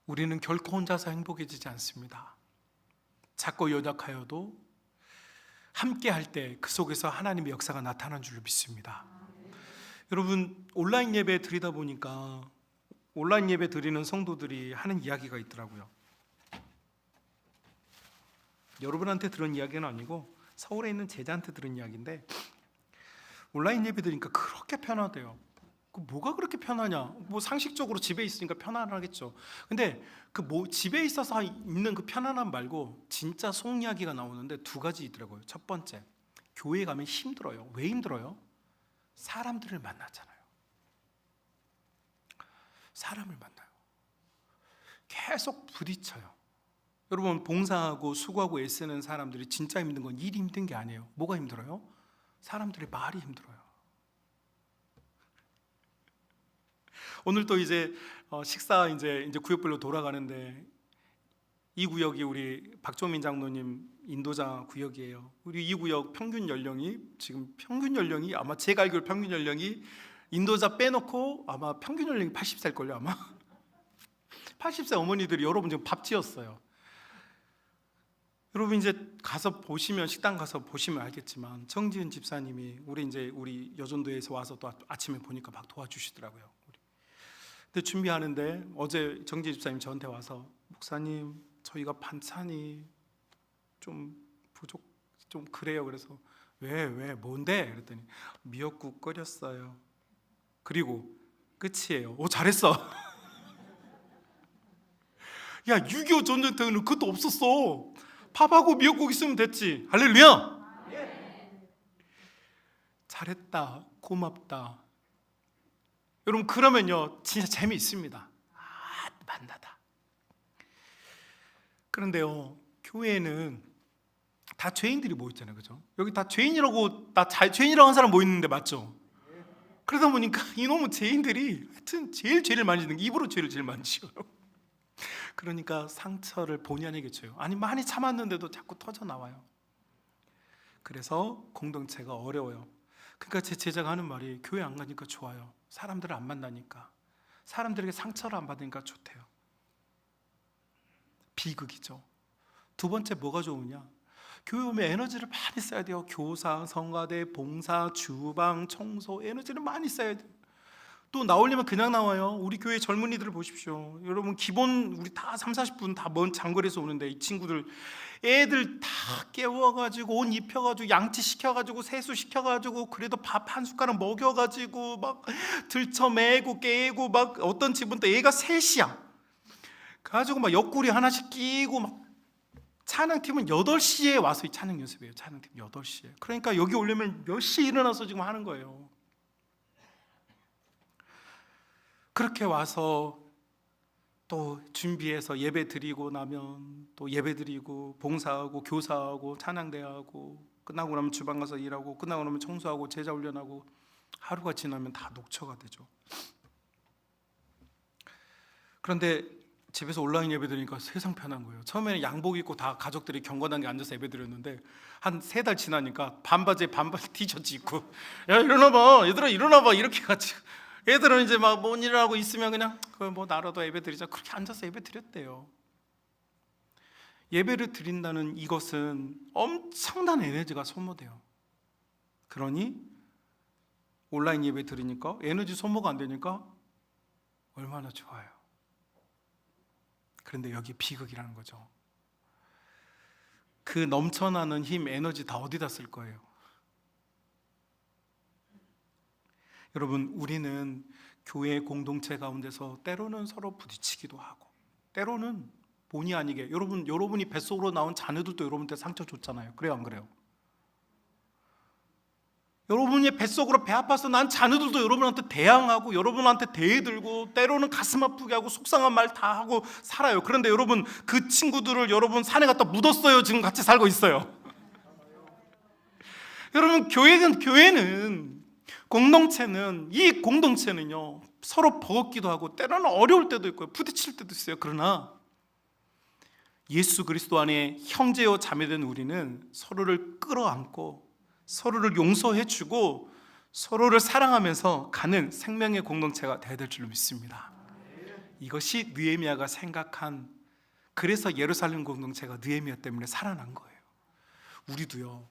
우리는 결코 혼자서 행복해지지 않습니다. 작고 연약하여도 함께 할 때 그 속에서 하나님의 역사가 나타난 줄로 믿습니다. 여러분, 온라인 예배 드리다 보니까 온라인 예배 드리는 성도들이 하는 이야기가 있더라고요. 여러분한테 들은 이야기는 아니고 서울에 있는 제자한테 들은 이야기인데, 온라인 예배 드리니까 그렇게 편하대요. 그 뭐가 그렇게 편하냐? 뭐 상식적으로 집에 있으니까 편안하겠죠. 근데 그 집에 있어서 있는 그 편안함 말고 진짜 속 이야기가 나오는데 두 가지 있더라고요. 첫 번째, 교회 가면 힘들어요. 왜 힘들어요? 사람들을 만나잖아요. 사람을 만나요. 계속 부딪혀요. 여러분, 봉사하고 수고하고 애쓰는 사람들이 진짜 힘든 건 일이 힘든 게 아니에요. 뭐가 힘들어요? 사람들의 말이 힘들어요. 오늘 또 이제 식사 이제 구역별로 돌아가는데, 이 구역이 우리 박종민 장로님 인도자 구역이에요. 우리 이 구역 평균 연령이 아마 제가 알기로 평균 연령이 인도자 빼놓고 아마 평균 연령이 80세일걸요 아마. 80세 어머니들이 여러분 지금 밥 지었어요. 여러분 이제 가서 보시면, 식당 가서 보시면 알겠지만 정지은 집사님이 우리 여전도에서 와서 또 아침에 보니까 막 도와주시더라고요. 근데 준비하는데 어제 정지 집사님 저한테 와서, 목사님 저희가 반찬이 좀 부족, 좀 그래요. 그래서 왜 뭔데? 그랬더니 미역국 끓였어요. 그리고 끝이에요. 오, 잘했어. 야, 6.25 전쟁 때는 그것도 없었어. 밥하고 미역국 있으면 됐지. 할렐루야. 잘했다, 고맙다. 여러분, 그러면요 진짜 재미있습니다. 만나다. 그런데요, 교회에는 다 죄인들이 모였잖아요, 그죠? 여기 다 죄인이라고 죄인이라고 한 사람 모였는데 맞죠? 그러다 보니까 이놈의 죄인들이 하여튼 제일 죄를 많이 짓는 게 입으로 죄를 제일 많이 지어요. 그러니까 상처를 본의 아니게 줘요. 아니, 많이 참았는데도 자꾸 터져 나와요. 그래서 공동체가 어려워요. 그러니까 제 제자가 하는 말이, 교회 안 가니까 좋아요. 사람들을 안 만나니까, 사람들에게 상처를 안 받으니까 좋대요. 비극이죠. 두 번째, 뭐가 좋으냐? 교회 오면 에너지를 많이 써야 돼요. 교사, 성가대, 봉사, 주방, 청소, 에너지를 많이 써야 돼요. 또 나오려면 그냥 나와요. 우리 교회 젊은이들을 보십시오. 여러분, 기본 우리 다 30-40분 다 먼 장거리에서 오는데, 이 친구들 애들 다 깨워가지고 옷 입혀가지고 양치시켜가지고 세수시켜가지고 그래도 밥 한 숟가락 먹여가지고 막 들쳐매고 깨고, 막 어떤 집은 또 애가 셋이야. 가지고 막 옆구리 하나씩 끼고, 막 찬양팀은 8시에 와서 이 찬양 연습해요. 찬양팀 8시에. 그러니까 여기 오려면 몇 시에 일어나서 지금 하는 거예요. 그렇게 와서 또 준비해서 예배 드리고 나면 또 예배 드리고 봉사하고 교사하고 찬양대하고, 끝나고 나면 주방 가서 일하고, 끝나고 나면 청소하고 제자 훈련하고, 하루가 지나면 다 녹초가 되죠. 그런데 집에서 온라인 예배 드리니까 세상 편한 거예요. 처음에는 양복 입고 다 가족들이 경건하게 앉아서 예배 드렸는데 한 3달 지나니까 반바지에 반바지 티셔츠 입고 야 일어나봐 얘들아 일어나봐 이렇게 가지고 애들은 이제 막 뭔 일을 하고 있으면 그냥 뭐 나라도 예배 드리자 그렇게 앉아서 예배 드렸대요. 예배를 드린다는 이것은 엄청난 에너지가 소모돼요. 그러니 온라인 예배 드리니까 에너지 소모가 안 되니까 얼마나 좋아요. 그런데 여기 비극이라는 거죠. 그 넘쳐나는 힘, 에너지 다 어디다 쓸 거예요? 여러분, 우리는 교회 공동체 가운데서 때로는 서로 부딪히기도 하고 때로는 본의 아니게 여러분이 뱃속으로 나온 자녀들도 여러분한테 상처 줬잖아요. 그래요, 안 그래요? 여러분이 뱃속으로 배 아파서 난 자녀들도 여러분한테 대항하고 여러분한테 대들고 때로는 가슴 아프게 하고 속상한 말 다 하고 살아요. 그런데 여러분 그 친구들을 여러분 산에 갖다 묻었어요. 지금 같이 살고 있어요. 여러분 교회는 공동체는 이 공동체는요 서로 버겁기도 하고 때로는 어려울 때도 있고요 부딪힐 때도 있어요. 그러나 예수 그리스도 안에 형제요 자매된 우리는 서로를 끌어안고 서로를 용서해주고 서로를 사랑하면서 가는 생명의 공동체가 되어야 될 줄로 믿습니다. 이것이 느헤미야가 생각한, 그래서 예루살렘 공동체가 느헤미야 때문에 살아난 거예요. 우리도요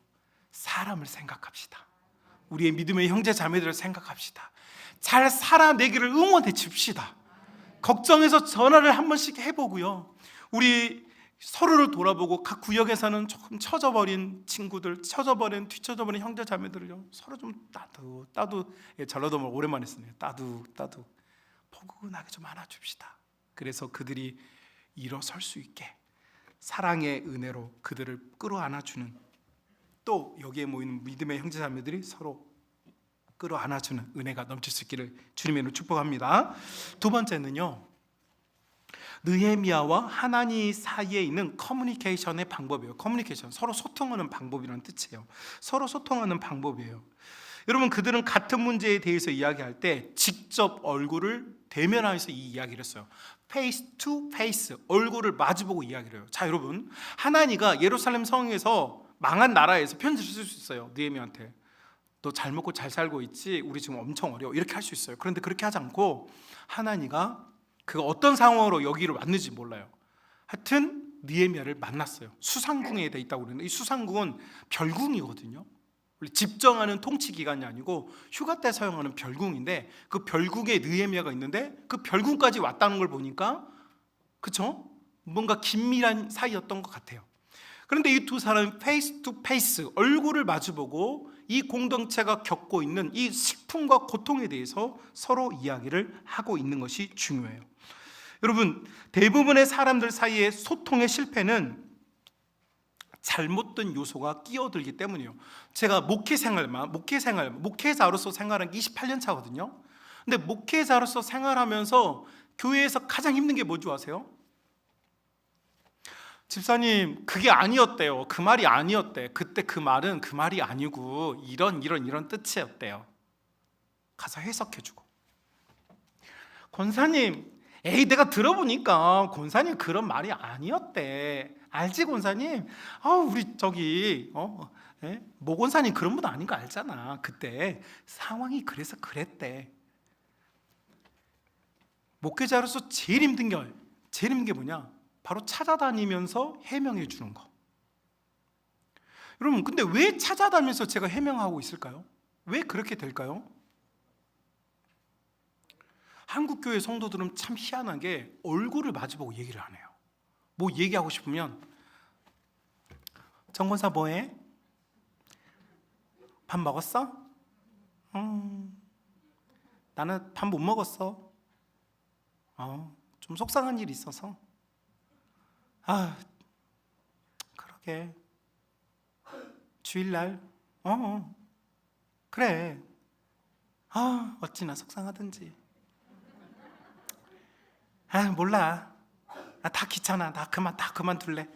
사람을 생각합시다. 우리의 믿음의 형제 자매들을 생각합시다. 잘 살아내기를 응원해 줍시다. 걱정해서 전화를 한 번씩 해보고요, 우리 서로를 돌아보고 각 구역에서는 조금 처져버린 친구들, 뒤처져버린 형제 자매들을요 서로 좀 전라도 말 오랜만에 쓰네요. 따둑 포근하게 좀 안아줍시다. 그래서 그들이 일어설 수 있게 사랑의 은혜로 그들을 끌어안아주는, 또 여기에 모이는 믿음의 형제 자매들이 서로 끌어안아주는 은혜가 넘칠 수 있기를 주님의 이름으로 축복합니다. 두 번째는요, 느헤미야와 하나님 사이에 있는 커뮤니케이션의 방법이에요. 커뮤니케이션, 서로 소통하는 방법이라는 뜻이에요. 서로 소통하는 방법이에요. 여러분, 그들은 같은 문제에 대해서 이야기할 때 직접 얼굴을 대면하여서 이 이야기를 했어요. 페이스 투 페이스, 얼굴을 마주보고 이야기를 해요. 자, 여러분, 하나니가 예루살렘 성에서 망한 나라에서 편지를 쓸 수 있어요. 느헤미야한테 너 잘 먹고 잘 살고 있지? 우리 지금 엄청 어려워, 이렇게 할 수 있어요. 그런데 그렇게 하지 않고 하나니가 그 어떤 상황으로 여기를 왔는지 몰라요. 하여튼 느헤미야를 만났어요. 수상궁에 돼 있다고 그러는데 이 수상궁은 별궁이거든요. 집정하는 통치 기관이 아니고 휴가 때 사용하는 별궁인데 그 별궁에 느헤미야가 있는데 그 별궁까지 왔다는 걸 보니까 그쵸? 뭔가 긴밀한 사이였던 것 같아요. 그런데 이 두 사람은 페이스 투 페이스, 얼굴을 마주보고 이 공동체가 겪고 있는 이 슬픔과 고통에 대해서 서로 이야기를 하고 있는 것이 중요해요. 여러분, 대부분의 사람들 사이의 소통의 실패는 잘못된 요소가 끼어들기 때문이에요. 제가 목회자로서 생활한 게 28년 차거든요. 근데 목회자로서 생활하면서 교회에서 가장 힘든 게 뭔지 아세요? 집사님, 그게 아니었대요. 그 말이 아니었대. 그때 그 말은 그 말이 아니고 이런 뜻이었대요. 가서 해석해주고. 권사님, 내가 들어보니까 권사님 그런 말이 아니었대. 알지 권사님? 우리 저기 모 권사님 그런 분 아닌 거 알잖아. 그때 상황이 그래서 그랬대. 목회자로서 제일 힘든 게 뭐냐? 바로 찾아다니면서 해명해 주는 거. 여러분, 근데 왜 찾아다니면서 제가 해명하고 있을까요? 왜 그렇게 될까요? 한국교회 성도들은 참 희한하게 얼굴을 마주보고 얘기를 안 해요. 뭐 얘기하고 싶으면 정권사 뭐해? 밥 먹었어? 나는 밥 못 먹었어. 좀 속상한 일이 있어서. 그러게. 주일날 그래. 어찌나 속상하든지. 몰라. 다 귀찮아. 다 그만둘래.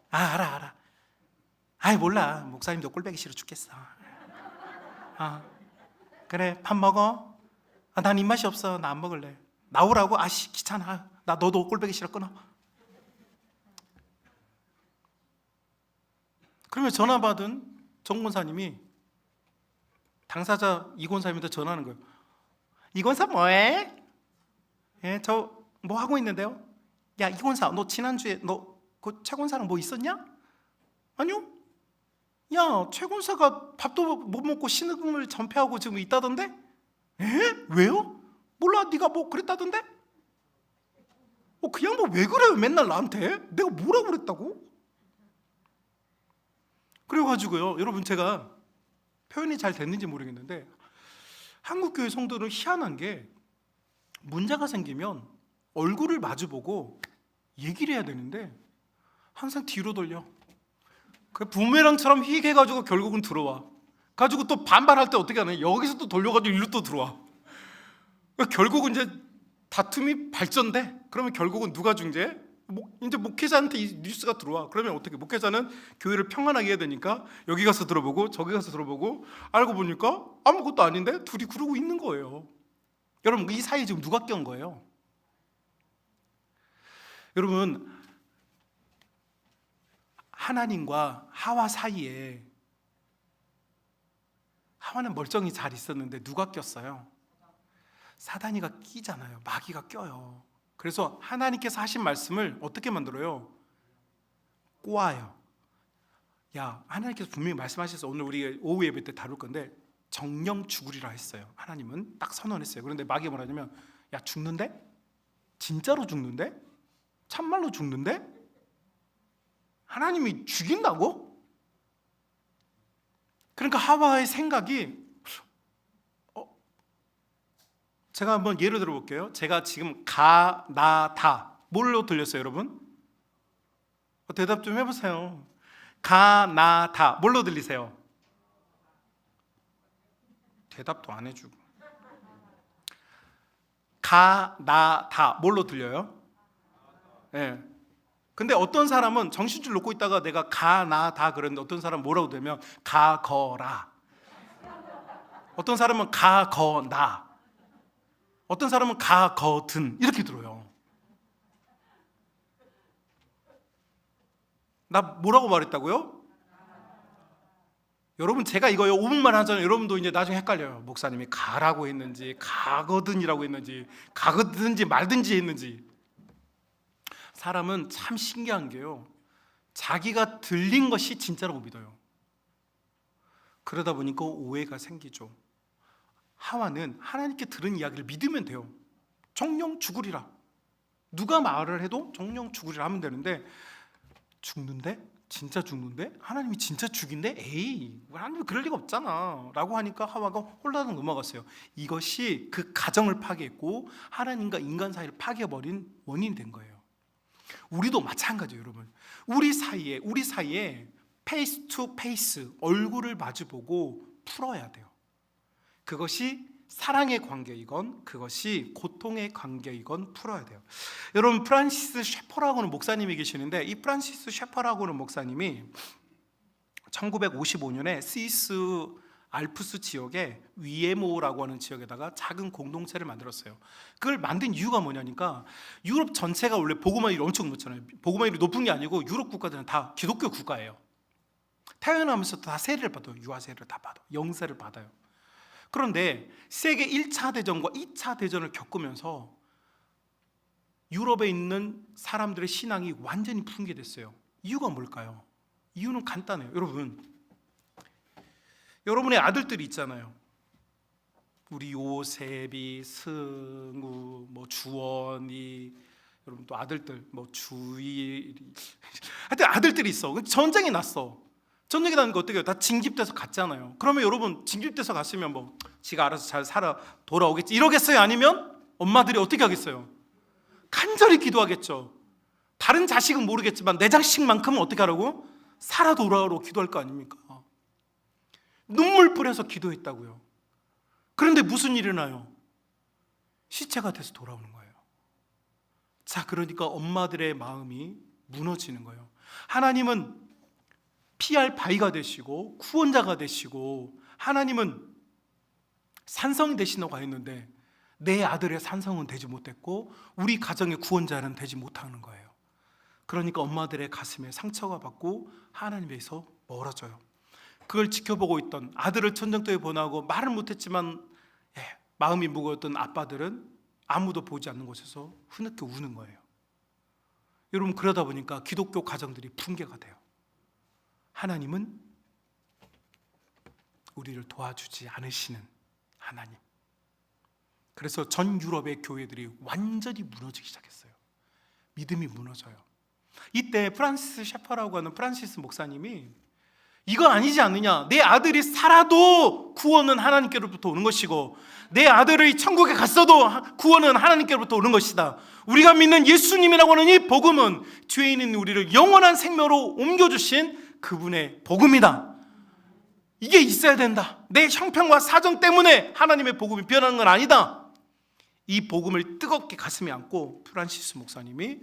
알아. 몰라. 목사님도 꼴보기 싫어 죽겠어. 그래, 밥 먹어. 난 입맛이 없어. 나 안 먹을래. 나오라고? 아씨 귀찮아. 나 너도 꼴보기 싫어 끊어. 그러면 전화 받은 정 권사님이 당사자 이 권사님한테 전화하는 거예요. 이 권사 뭐해? 예, 저 뭐 하고 있는데요? 야, 이 권사 너 지난주에 너 그 최 권사랑 뭐 있었냐? 아니요. 야, 최 권사가 밥도 못 먹고 신음을 전폐하고 지금 있다던데? 에? 왜요? 몰라. 네가 뭐 그랬다던데? 그 양반 왜 그래요? 맨날 나한테? 내가 뭐라고 그랬다고? 그래가지고요, 여러분 제가 표현이 잘 됐는지 모르겠는데 한국교회 성도는 희한한 게 문제가 생기면 얼굴을 마주보고 얘기를 해야 되는데 항상 뒤로 돌려. 그 부메랑처럼 휙 해가지고 결국은 들어와. 가지고 또 반발할 때 어떻게 하냐? 여기서 또 돌려가지고 일로 또 들어와. 결국은 이제 다툼이 발전돼. 그러면 결국은 누가 중재해? 이제 목회자한테 이 뉴스가 들어와. 그러면 어떻게? 목회자는 교회를 평안하게 해야 되니까 여기 가서 들어보고 저기 가서 들어보고 알고 보니까 아무것도 아닌데 둘이 그러고 있는 거예요. 여러분 이 사이에 지금 누가 껴온 거예요? 여러분 하나님과 하와 사이에 하와는 멀쩡히 잘 있었는데 누가 꼈어요? 사단이가 끼잖아요. 마귀가 껴요. 그래서 하나님께서 하신 말씀을 어떻게 만들어요? 꼬아요. 야, 하나님께서 분명히 말씀하셔서 오늘 우리 오후 예배 때 다룰 건데 정령 죽으리라 했어요. 하나님은 딱 선언했어요. 그런데 마귀가 뭐라냐면 야, 죽는데? 진짜로 죽는데? 참말로 죽는데? 하나님이 죽인다고? 그러니까 하와의 생각이 제가 한번 예를 들어 볼게요. 제가 지금 가, 나, 다 뭘로 들렸어요, 여러분? 대답 좀 해보세요. 가, 나, 다 뭘로 들리세요? 대답도 안 해주고. 가, 나, 다 뭘로 들려요? 네. 근데 어떤 사람은 정신줄 놓고 있다가 내가 가, 나, 다 그랬는데 어떤 사람은 뭐라고 들으면 가, 거, 라. 어떤 사람은 가, 거, 나. 어떤 사람은 가, 거, 든 이렇게 들어요. 나 뭐라고 말했다고요? 여러분 제가 이거요 5분만 하잖아요. 여러분도 이제 나중에 헷갈려요. 목사님이 가라고 했는지 가거든이라고 했는지 가거든지 말든지 했는지. 사람은 참 신기한 게요, 자기가 들린 것이 진짜라고 믿어요. 그러다 보니까 오해가 생기죠. 하와는 하나님께 들은 이야기를 믿으면 돼요. 정령 죽으리라. 누가 말을 해도 정령 죽으리라 하면 되는데 죽는데? 진짜 죽는데? 하나님이 진짜 죽인데? 에이, 하나님이 그럴 리가 없잖아 라고 하니까 하와가 홀라당 넘어갔어요. 이것이 그 가정을 파괴했고 하나님과 인간 사이를 파괴해버린 원인이 된 거예요. 우리도 마찬가지예요, 여러분. 우리 사이에 페이스 투 페이스, 얼굴을 마주보고 풀어야 돼요. 그것이 사랑의 관계이건 그것이 고통의 관계이건 풀어야 돼요. 여러분 프란시스 셰퍼라고 하는 목사님이 계시는데 이 프란시스 셰퍼라고 하는 목사님이 1955년에 스위스 알프스 지역에 위에모라고 하는 지역에다가 작은 공동체를 만들었어요. 그걸 만든 이유가 뭐냐니까 유럽 전체가 원래 복음화율이 엄청 높잖아요. 복음화율이 높은 게 아니고 유럽 국가들은 다 기독교 국가예요. 태어나면서 다 세례를 받아요. 유아 세례를 다 받아요. 영세를 받아요. 그런데 세계 1차 대전과 2차 대전을 겪으면서 유럽에 있는 사람들의 신앙이 완전히 붕괴됐어요. 이유가 뭘까요? 이유는 간단해요. 여러분의 아들들이 있잖아요. 우리 요셉이, 승우, 뭐 주원이, 여러분 또 아들들, 뭐 주일이, 하여튼 아들들이 있어. 전쟁이 났어. 전쟁이 나는 거 어떻게 해요? 다 징집돼서 갔잖아요. 그러면 여러분 징집돼서 갔으면 뭐 지가 알아서 잘 살아 돌아오겠지 이러겠어요? 아니면 엄마들이 어떻게 하겠어요? 간절히 기도하겠죠. 다른 자식은 모르겠지만 내 자식만큼은 어떻게 하라고? 살아 돌아오라고 기도할 거 아닙니까? 눈물 뿌려서 기도했다고요. 그런데 무슨 일이 나요? 시체가 돼서 돌아오는 거예요. 자, 그러니까 엄마들의 마음이 무너지는 거예요. 하나님은 피할 바위가 되시고 구원자가 되시고 하나님은 산성이 되신다고 했는데 내 아들의 산성은 되지 못했고 우리 가정의 구원자는 되지 못하는 거예요. 그러니까 엄마들의 가슴에 상처가 받고 하나님에서 멀어져요. 그걸 지켜보고 있던 아들을 천정도에 보내고 말을 못했지만 마음이 무거웠던 아빠들은 아무도 보지 않는 곳에서 흐느껴 우는 거예요. 여러분, 그러다 보니까 기독교 가정들이 붕괴가 돼요. 하나님은 우리를 도와주지 않으시는 하나님. 그래서 전 유럽의 교회들이 완전히 무너지기 시작했어요. 믿음이 무너져요. 이때 프란시스 셰퍼라고 하는 프란시스 목사님이 이거 아니지 않느냐, 내 아들이 살아도 구원은 하나님께로부터 오는 것이고 내 아들이 천국에 갔어도 구원은 하나님께로부터 오는 것이다. 우리가 믿는 예수님이라고 하는 이 복음은 죄 있는 우리를 영원한 생명으로 옮겨주신 그분의 복음이다. 이게 있어야 된다. 내 형편과 사정 때문에 하나님의 복음이 변하는 건 아니다. 이 복음을 뜨겁게 가슴에 안고 프란시스 목사님이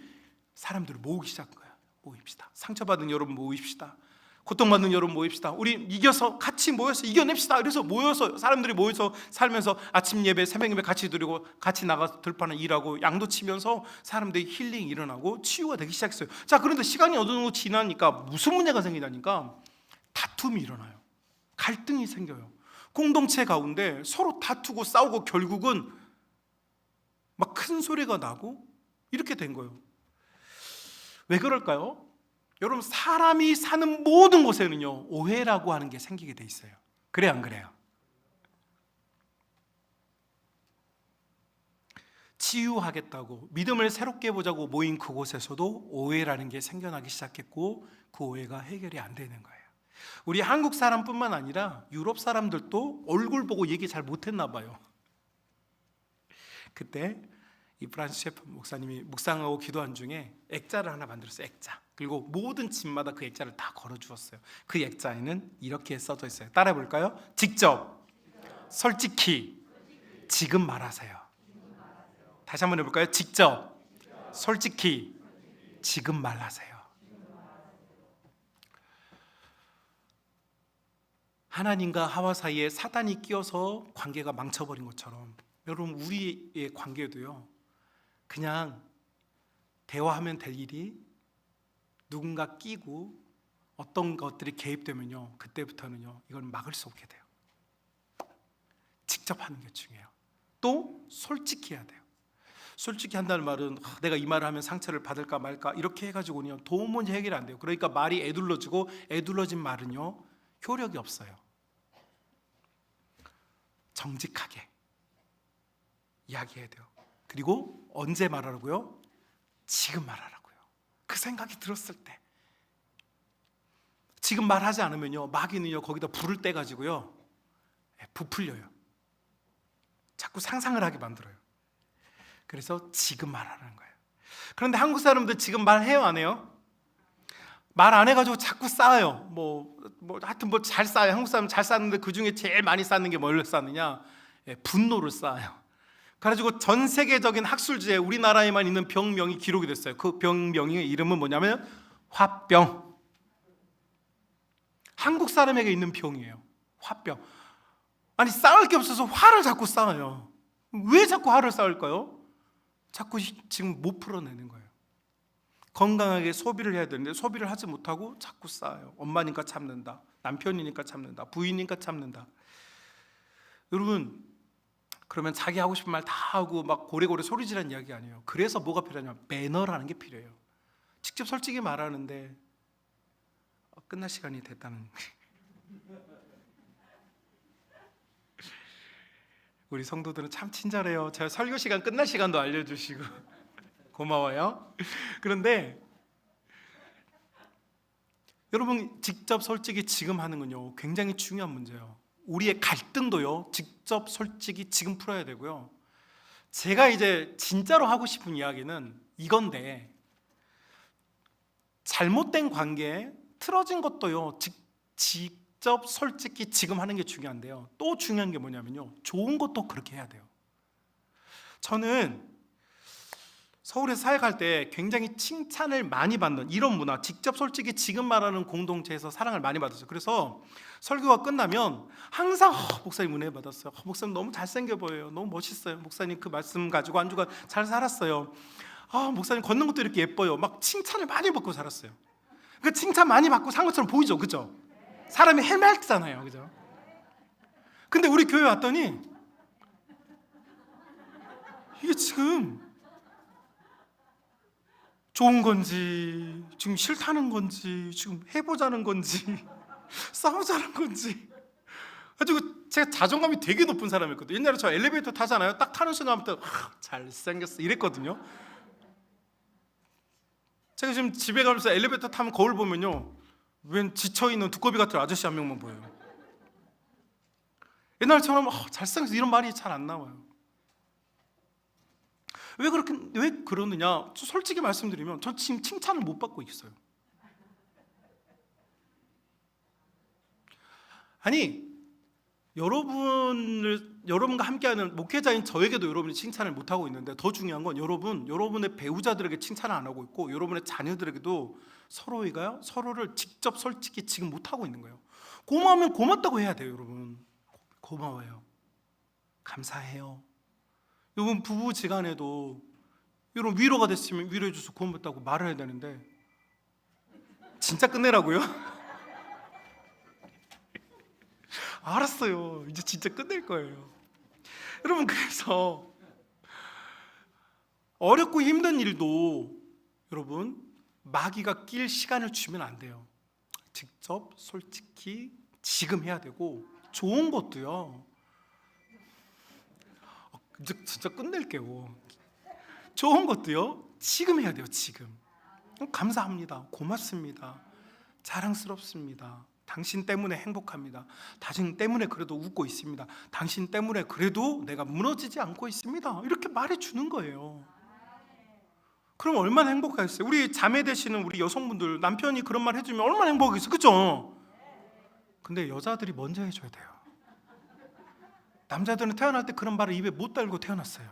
사람들을 모으기 시작한 거야. 모입시다. 상처받은 여러분 모입시다. 고통받는 여러분 모입시다. 우리 이겨서 같이 모여서 이겨냅시다. 그래서 모여서 사람들이 모여서 살면서 아침 예배, 새벽 예배 같이 드리고 같이 나가서 들판을 일하고 양도 치면서 사람들이 힐링이 일어나고 치유가 되기 시작했어요. 자, 그런데 시간이 어느 정도 지나니까 무슨 문제가 생기냐니까 다툼이 일어나요. 갈등이 생겨요. 공동체 가운데 서로 다투고 싸우고 결국은 막 큰 소리가 나고 이렇게 된 거예요. 왜 그럴까요? 여러분, 사람이 사는 모든 곳에는요 오해라고 하는 게 생기게 돼 있어요. 그래 안 그래요? 치유하겠다고 믿음을 새롭게 보자고 모인 그곳에서도 오해라는 게 생겨나기 시작했고 그 오해가 해결이 안 되는 거예요. 우리 한국 사람뿐만 아니라 유럽 사람들도 얼굴 보고 얘기 잘 못했나 봐요. 그때 이 프란시스 셰퍼 목사님이 묵상하고 기도한 중에 액자를 하나 만들었어요. 액자. 그리고 모든 집마다 그 액자를 다 걸어주었어요. 그 액자에는 이렇게 써져 있어요. 따라해 볼까요? 직접, 솔직히, 지금 말하세요. 다시 한번 해볼까요? 직접, 솔직히, 지금 말하세요. 하나님과 하와 사이에 사단이 끼어서 관계가 망쳐버린 것처럼 여러분, 우리의 관계도요 그냥 대화하면 될 일이 누군가 끼고 어떤 것들이 개입되면요 그때부터는요 이건 막을 수 없게 돼요. 직접 하는 게 중요해요. 또 솔직히 해야 돼요. 솔직히 한다는 말은 내가 이 말을 하면 상처를 받을까 말까 이렇게 해가지고는요 도무지 해결이 안 돼요. 그러니까 말이 에둘러지고 에둘러진 말은요 효력이 없어요. 정직하게 이야기해야 돼요. 그리고 언제 말하라고요? 지금 말하라고요. 그 생각이 들었을 때. 지금 말하지 않으면요 마귀는요 거기다 불을 떼가지고요 부풀려요. 자꾸 상상을 하게 만들어요. 그래서 지금 말하라는 거예요. 그런데 한국 사람들 지금 말해요 안 해요? 말 안 해가지고 자꾸 쌓아요. 하여튼 잘 쌓아요. 한국 사람 잘 쌓는데 그 중에 제일 많이 쌓는 게 뭘 쌓느냐? 분노를 쌓아요. 그래가지고 전 세계적인 학술지에 우리나라에만 있는 병명이 기록이 됐어요. 그 병명의 이름은 뭐냐면 화병. 한국 사람에게 있는 병이에요. 화병. 아니 쌓을 게 없어서 화를 자꾸 쌓아요. 왜 자꾸 화를 쌓을까요? 자꾸 지금 못 풀어내는 거예요. 건강하게 소비를 해야 되는데 소비를 하지 못하고 자꾸 쌓아요. 엄마니까 참는다. 남편이니까 참는다. 부인이니까 참는다. 여러분, 그러면 자기 하고 싶은 말 다 하고 막 고래고래 소리 지르는 이야기 아니에요. 그래서 뭐가 필요하냐면 매너라는 게 필요해요. 직접 솔직히 말하는데 끝날 시간이 됐다는 우리 성도들은 참 친절해요. 제가 설교 시간 끝날 시간도 알려주시고 고마워요. 그런데 여러분 직접 솔직히 지금 하는 건요 굉장히 중요한 문제예요. 우리의 갈등도요 직접 솔직히 지금 풀어야 되고요. 제가 이제 진짜로 하고 싶은 이야기는 이건데 잘못된 관계 틀어진 것도요 직접 솔직히 지금 하는 게 중요한데요. 또 중요한 게 뭐냐면요 좋은 것도 그렇게 해야 돼요. 저는 서울에서 사역할 때 굉장히 칭찬을 많이 받는 이런 문화, 직접 솔직히 지금 말하는 공동체에서 사랑을 많이 받았어요. 그래서 설교가 끝나면 항상 목사님 은혜 받았어요. 목사님 너무 잘생겨 보여요. 너무 멋있어요. 목사님 그 말씀 가지고 한 주간 잘 살았어요. 목사님 걷는 것도 이렇게 예뻐요. 막 칭찬을 많이 받고 살았어요. 그 칭찬 많이 받고 산 것처럼 보이죠, 그죠? 사람이 헤맸잖아요, 그죠? 근데 우리 교회 왔더니 이게 지금 좋은 건지, 지금 싫다는 건지, 지금 해보자는 건지, 싸우자는 건지. 가지고 제가 자존감이 되게 높은 사람이었거든요. 옛날에 저 엘리베이터 타잖아요. 딱 타는 순간부터 잘생겼어 이랬거든요. 제가 지금 집에 가면서 엘리베이터 타면 거울 보면요, 웬 지쳐있는 두꺼비 같은 아저씨 한 명만 보여요. 옛날처럼 잘생겼어 이런 말이 잘 안 나와요. 왜 그러느냐? 솔직히 말씀드리면 저 지금 칭찬을 못 받고 있어요. 아니, 여러분과 함께하는 목회자인 저에게도 여러분이 칭찬을 못 하고 있는데, 더 중요한 건 여러분의 배우자들에게 칭찬을 안 하고 있고, 여러분의 자녀들에게도 서로를 직접 솔직히 지금 못 하고 있는 거예요. 고마우면 고맙다고 해야 돼요, 여러분. 고마워요. 감사해요. 여러분 부부지간에도 여러분 위로가 됐으면 위로해 줘서 고맙다고 말을 해야 되는데 진짜 끝내라고요? 알았어요. 이제 진짜 끝낼 거예요. 여러분, 그래서 어렵고 힘든 일도 여러분 마귀가 낄 시간을 주면 안 돼요. 직접 솔직히 지금 해야 되고, 좋은 것도요. 이제 진짜 끝낼게요. 좋은 것도요 지금 해야 돼요. 지금. 감사합니다. 고맙습니다. 자랑스럽습니다. 당신 때문에 행복합니다. 당신 때문에 그래도 웃고 있습니다. 당신 때문에 그래도 내가 무너지지 않고 있습니다. 이렇게 말해주는 거예요. 그럼 얼마나 행복하겠어요? 우리 자매 되시는 우리 여성분들, 남편이 그런 말 해주면 얼마나 행복하겠어요, 그죠? 근데 여자들이 먼저 해줘야 돼요. 남자들은 태어날 때 그런 말을 입에 못 달고 태어났어요.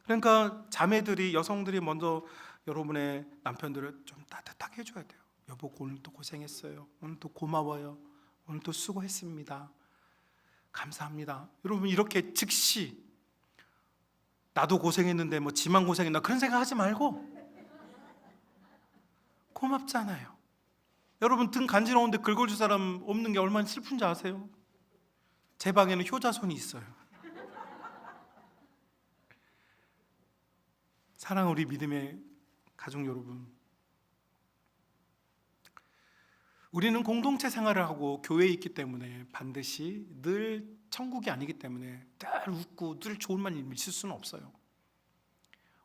그러니까 자매들이, 여성들이 먼저 여러분의 남편들을 좀 따뜻하게 해줘야 돼요. 여보, 오늘도 고생했어요. 오늘도 고마워요. 오늘도 수고했습니다. 감사합니다. 여러분, 이렇게 즉시 나도 고생했는데 뭐 지만 고생했나 그런 생각 하지 말고 고맙잖아요. 여러분, 등 간지러운데 긁어줄 사람 없는 게 얼마나 슬픈지 아세요? 제 방에는 효자손이 있어요. 사랑 우리 믿음의 가족 여러분, 우리는 공동체 생활을 하고 교회에 있기 때문에 반드시 늘 천국이 아니기 때문에 늘 웃고 늘 좋은 말 있을 수는 없어요.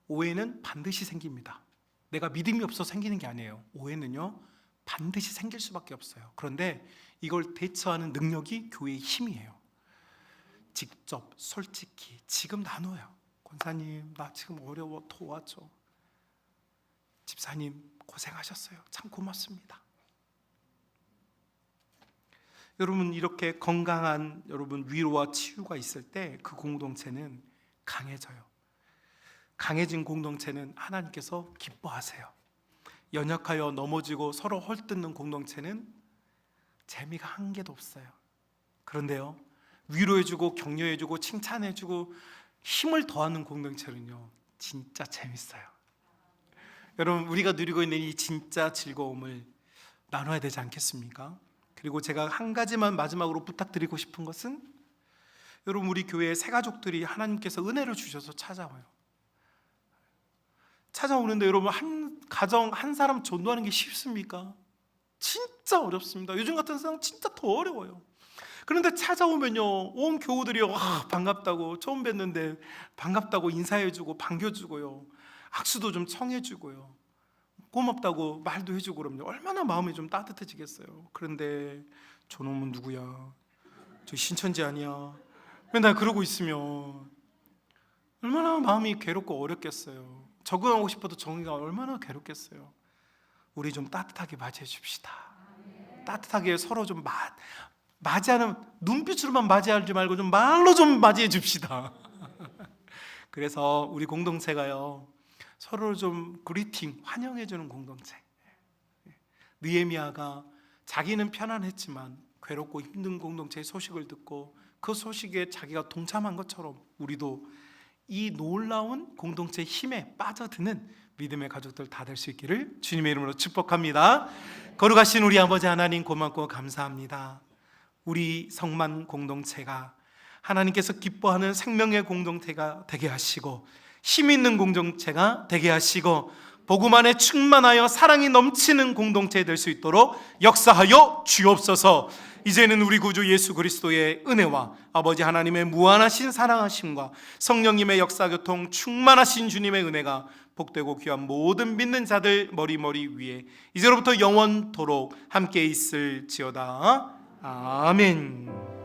오해는 반드시 생깁니다. 내가 믿음이 없어서 생기는 게 아니에요. 오해는요 반드시 생길 수밖에 없어요. 그런데 이걸 대처하는 능력이 교회의 힘이에요. 직접 솔직히 지금 나눠요. 권사님, 나 지금 어려워, 도와줘. 집사님, 고생하셨어요. 참 고맙습니다. 여러분, 이렇게 건강한 여러분 위로와 치유가 있을 때 그 공동체는 강해져요. 강해진 공동체는 하나님께서 기뻐하세요. 연약하여 넘어지고 서로 헐뜯는 공동체는 재미가 한 개도 없어요. 그런데요, 위로해주고 격려해주고 칭찬해주고 힘을 더하는 공동체는요 진짜 재밌어요. 여러분, 우리가 누리고 있는 이 진짜 즐거움을 나눠야 되지 않겠습니까? 그리고 제가 한 가지만 마지막으로 부탁드리고 싶은 것은, 여러분, 우리 교회의 새 가족들이 하나님께서 은혜를 주셔서 찾아오는데 여러분, 한 가정 한 사람 전도하는 게 쉽습니까? 진짜 어렵습니다. 요즘 같은 세상 진짜 더 어려워요. 그런데 찾아오면요 온 교우들이 반갑다고, 처음 뵀는데 반갑다고 인사해주고 반겨주고요, 악수도 좀 청해주고요, 고맙다고 말도 해주고 그러면 얼마나 마음이 좀 따뜻해지겠어요. 그런데 저놈은 누구야? 저 신천지 아니야? 맨날 그러고 있으면 얼마나 마음이 괴롭고 어렵겠어요. 적응하고 싶어도 적응이 얼마나 괴롭겠어요. 우리 좀 따뜻하게 맞이해 줍시다. 따뜻하게 서로 좀 맞이하는, 눈빛으로만 맞이하지 말고 좀 말로 좀 맞이해 줍시다. 그래서 우리 공동체가요 서로 좀 그리팅, 환영해주는 공동체. 느헤미야가 자기는 편안했지만 괴롭고 힘든 공동체의 소식을 듣고 그 소식에 자기가 동참한 것처럼 우리도 이 놀라운 공동체의 힘에 빠져드는 믿음의 가족들 다 될 수 있기를 주님의 이름으로 축복합니다. 거룩하신 우리 아버지 하나님, 고맙고 감사합니다. 우리 성만 공동체가 하나님께서 기뻐하는 생명의 공동체가 되게 하시고 힘 있는 공동체가 되게 하시고 복음 안에 충만하여 사랑이 넘치는 공동체 될 수 있도록 역사하여 주옵소서. 이제는 우리 구주 예수 그리스도의 은혜와 아버지 하나님의 무한하신 사랑하심과 성령님의 역사교통 충만하신 주님의 은혜가 복되고 귀한 모든 믿는 자들 머리 위에 이제로부터 영원토록 함께 있을지어다. 아멘.